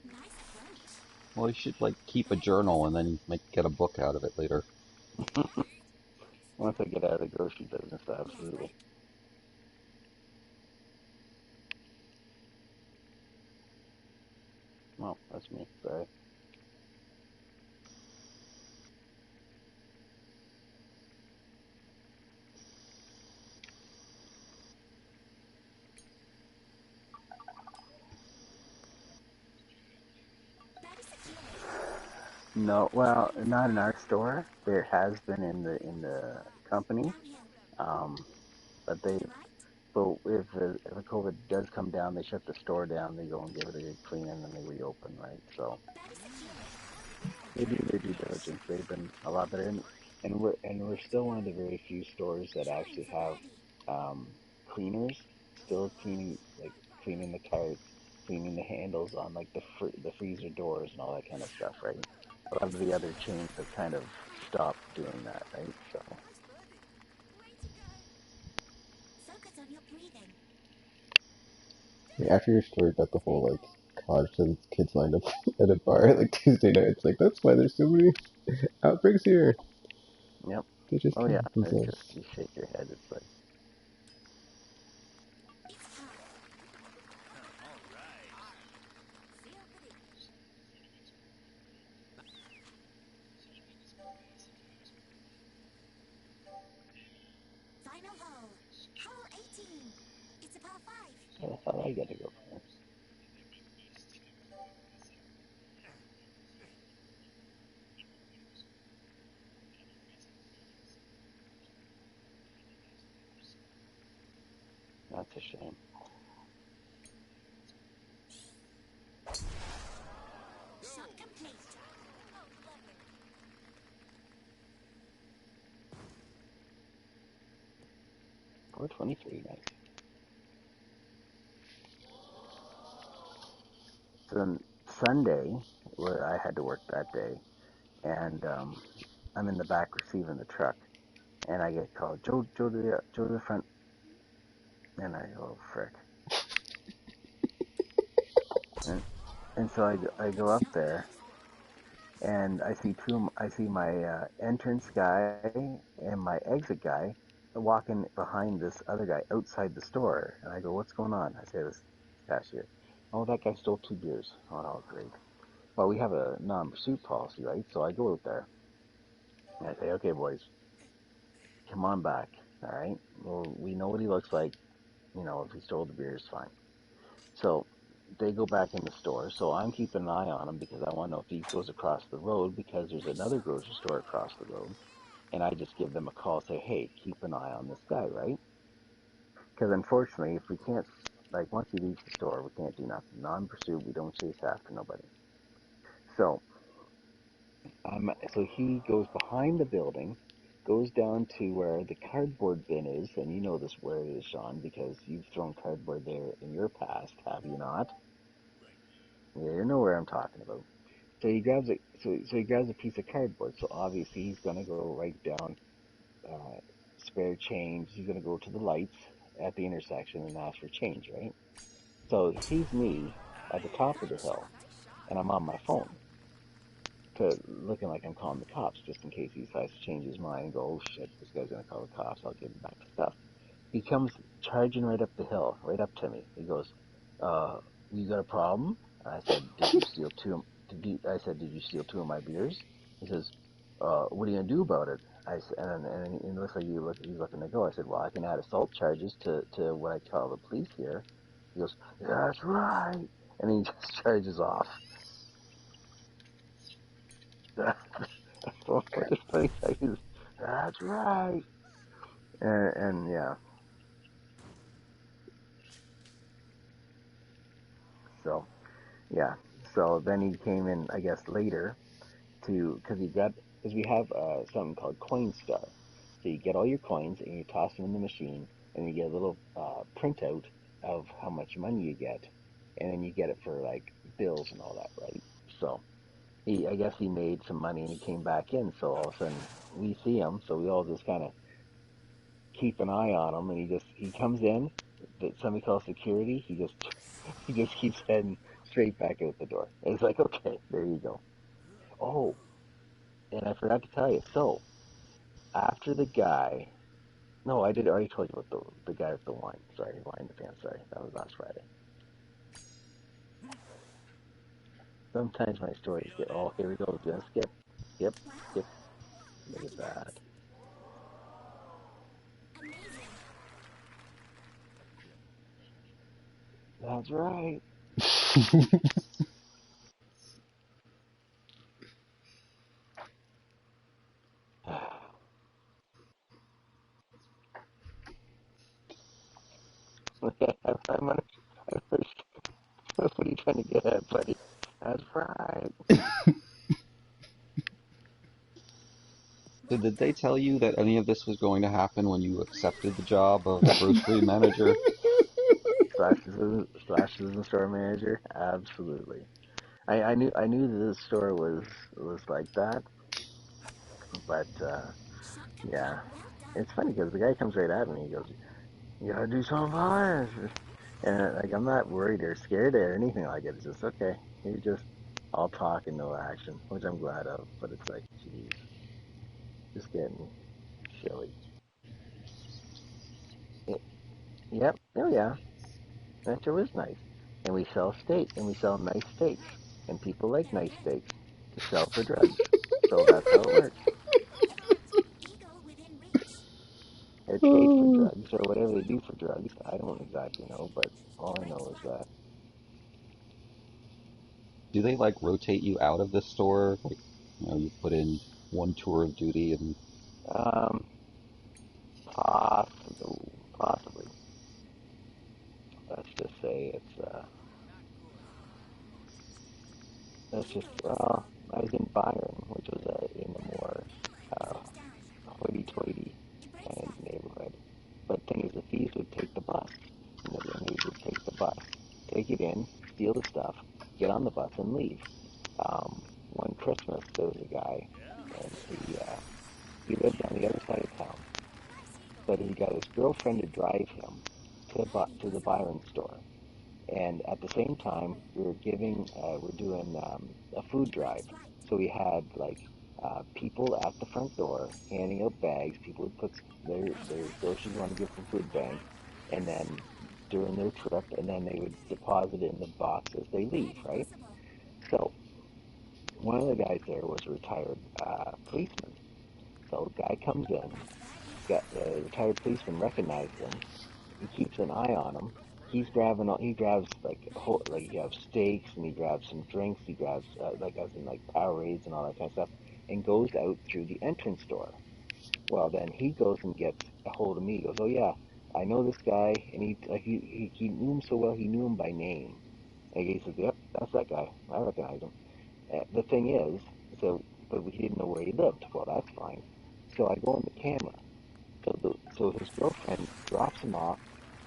Nice crunch. Well, you should like keep a journal and then get a book out of it later. Once I get out of the grocery business, Yes, absolutely. right. Well, that's me. Sorry. That is secured. No, well, not in our store. There has been in the company, Downhill. um, but Right? if the COVID does come down, they shut the store down. They go and give it a good clean, and then they reopen, right? So That is secured. they do their due diligence. They've been a lot better, and we're still one of the very few stores that actually Shines are have ready. cleaners still cleaning, like cleaning the carts, cleaning the handles on like the freezer doors and all that kind of stuff, right? A lot of the other chains have kind of stopped doing that, right? So Nice birdie. Way to go. Focus on your breathing. After your story about the whole like college kids lined up at a bar like Tuesday night, it's like that's why there's so many outbreaks here. yep. They just Oh yeah, killed it's just themselves. you shake your head. It's like It's time. All right. Feel pretty. Final hole. Hole 18. It's a par 5. I thought I got to go first. That's a shame. Shot complete. Oh, lovely. 423, nice. So then Sunday, where I had to work that day, and I'm in the back receiving the truck, and I get called, Joe to the front, and I go, oh, frick. And so I go up there, and I see my entrance guy and my exit guy walking behind this other guy outside the store. And I go, "What's going on?" I say, "This cashier." "Oh, that guy stole 2 beers." "Oh, no, great." Well, we have a non-pursuit policy, right? So I go out there and I say, "Okay, boys, come on back. All right. Well, we know what he looks like. You know, if he stole the beers, fine." So they go back in the store. So I'm keeping an eye on him because I want to know if he goes across the road because there's another grocery store across the road. And I just give them a call, say, "Hey, keep an eye on this guy," right? Because unfortunately, if we can't, like, once he leaves the store, we can't do nothing. Non-pursuit, we don't chase after nobody. So so he goes behind the building, goes down to where the cardboard bin is, and you know this where it is, Sean, because you've thrown cardboard there in your past, have you not? Yeah, you know where I'm talking about. So he grabs a so he grabs a piece of cardboard. So obviously he's gonna go right down, uh, spare change. He's gonna go to the lights at the intersection and ask for change, right? So he sees me at the top of the hill, and I'm on my phone, to looking like I'm calling the cops just in case he decides to change his mind and go, "Oh shit, this guy's gonna call the cops. I'll give him back the stuff." He comes charging right up the hill, right up to me. He goes, "You got a problem?" I said, "Did you steal two? I said, "Did you steal 2 of my beers?" He says, "What are you gonna do about it?" And it looks like he's looking to go. I said, "Well, I can add assault charges to what I tell the police here." He goes, "That's right," and he just charges off. What the funny thing is, "That's right," and yeah, so yeah, so then he came in, I guess, later to because we have something called Coinstar. So you get all your coins and you toss them in the machine, and you get a little printout of how much money you get, and then you get it for like bills and all that, right? So I guess he made some money and he came back in. So all of a sudden we see him, so we all just kind of keep an eye on him, and he comes in. That somebody calls security. He just keeps heading straight back out the door. And it's like, okay, there you go. Oh, and I forgot to tell you. So after the guy, no, I did already told you about the guy with the wine. Sorry, wine in the pan. Sorry, that was last Friday. Sometimes my stories get, oh, here we go. Just skip, skip, Wow, skip. Look at that. amazing. That's right. I'm on, what are you trying to get at, buddy? That's right. So did they tell you that any of this was going to happen when you accepted the job of grocery manager? Slashes and store manager. Absolutely. I knew that this store was like that, but Shot complete. yeah, Well done. it's funny because the guy comes right at me. He goes, "You gotta do something about it," and like I'm not worried or scared or anything like it. It's just okay. You just all talk and no action, which I'm glad of. But it's like, geez, just getting silly. Y- Yep. Oh yeah, that sure was nice. And we sell steak, and we sell nice steaks, and people like nice steaks to sell for drugs. So that's how it works. Ego within reach. Or trade for Oh, drugs, or whatever they do for drugs. I don't exactly know, but all I know is that. Do they like rotate you out of the store? Like, you put in one tour of duty and Um, possibly. Let's just say let's just, well, I was in Byron, which was in a more uh, Thumbs down. hoity-toity Embrace kind that. of neighborhood. But the thing is, the thieves would take the bus. You know, the thieves would take the bus, take it in, steal the stuff, get on the bus, and leave. One Christmas, there was a guy, and he lived on the other side of town, Nice eagle. but he got his girlfriend to drive him to the Byron store, And at the same time, we're doing a food drive. That's right. So we had like people at the front door handing out bags. People would put their groceries on a gift from food bank, and then during their trip, and then they would deposit it in the box as they leave, Barely right? possible. So one of the guys there was a retired policeman. So the guy comes in, got the retired policeman recognized him. He keeps an eye on him. He grabs like like he grabs steaks and he grabs some drinks. He grabs like as in like Powerades and all that kind of stuff, and goes out through the entrance door. Well, then he goes and gets a hold of me. He goes, "Oh yeah, I know this guy," and he knew him so well. He knew him by name. And he says, "Yep, that's that guy. I recognize him." The thing is, but he didn't know where he lived. Well, that's fine. So I go on the camera. So his girlfriend drops him off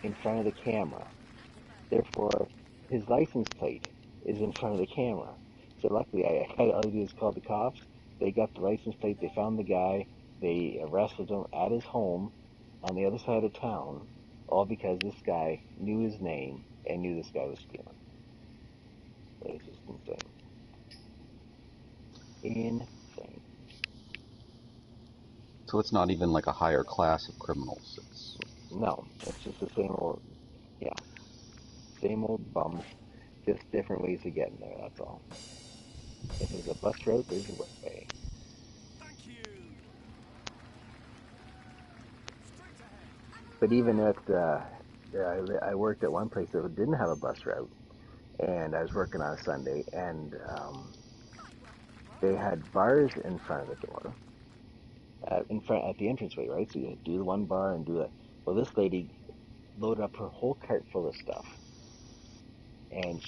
in front of the camera. Therefore, his license plate is in front of the camera. So luckily, all I did is call the cops. They got the license plate. They found the guy. They arrested him at his home on the other side of town, all because this guy knew his name and knew this guy was stealing. It's just insane. Insane. So it's not even like a higher class of criminals. It's No, it's just the same old, yeah, same old bums, just different ways of getting there. That's all. If there's a bus route, there's a way. Thank you. Straight ahead. But even at, I worked at one place that didn't have a bus route, and I was working on a Sunday, and they had bars in front of the door, in front at the entranceway, right? So you do the one bar and do that. Well, this lady loaded up her whole cart full of stuff, and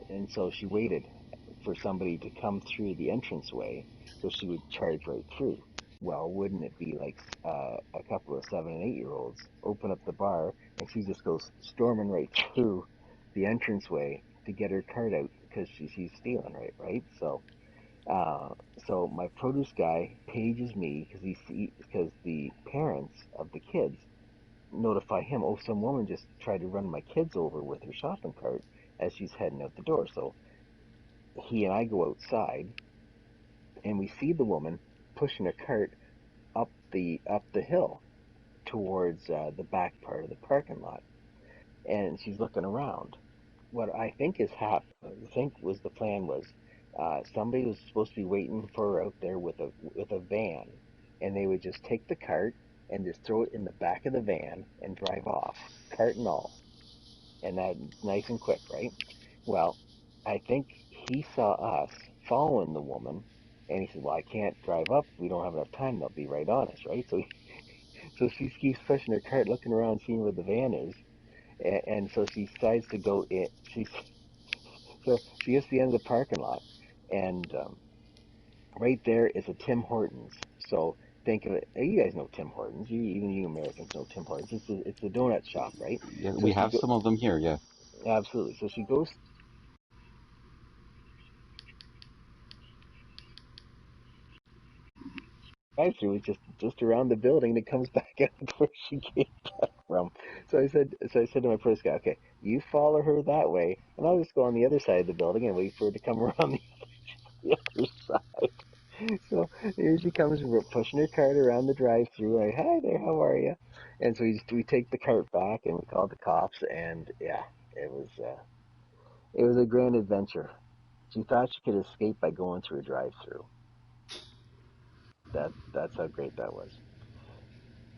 and so she waited for somebody to come through the entranceway, so she would charge right through. Well, wouldn't it be like a couple of 7 and 8 year olds open up the bar and she just goes storming right through the entranceway to get her cart out because she's stealing, right? Uh, so my produce guy pages me because the parents of the kids notify him. Oh, some woman just tried to run my kids over with her shopping cart as she's heading out the door. So he and I go outside and we see the woman pushing a cart up the hill towards the back part of the parking lot, and she's looking around. What I think I think was the plan was somebody was supposed to be waiting for her out there with a van, and they would just take the cart and just throw it in the back of the van and drive off, cart and all, and that nice and quick, right? Well, I think he saw us following the woman, and he said, "Well, I can't drive up. We don't have enough time. They'll be right on us, right?" So she keeps pushing her cart, looking around, seeing where the van is, and so she decides to go in. So she gets to the end of the parking lot, and right there is a Tim Hortons. So think of it. You guys know Tim Hortons. Even you Americans know Tim Hortons. It's a donut shop, right? yeah, So we she have go some of them here. Yeah, absolutely. So she goes drive through is just around the building that comes back out where she came back from. So I said to my first guy, okay, you follow her that way, and I'll just go on the other side of the building and wait for her to come around the other side. So here she comes, we're pushing her cart around the drive-through. Like, hi there, how are you? And so we take the cart back and we call the cops, and yeah, it was a grand adventure. She thought she could escape by going through a drive-through. That's how great that was.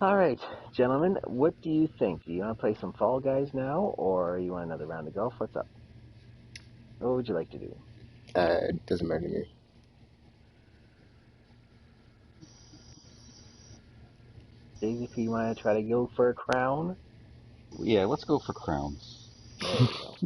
All right, gentlemen, what do you think? Do you want to play some Fall Guys now, or you want another round of golf? What's up? What would you like to do? It doesn't matter to me. Daisy, if you want to try to go for a crown, yeah. Let's go for crowns. there we go.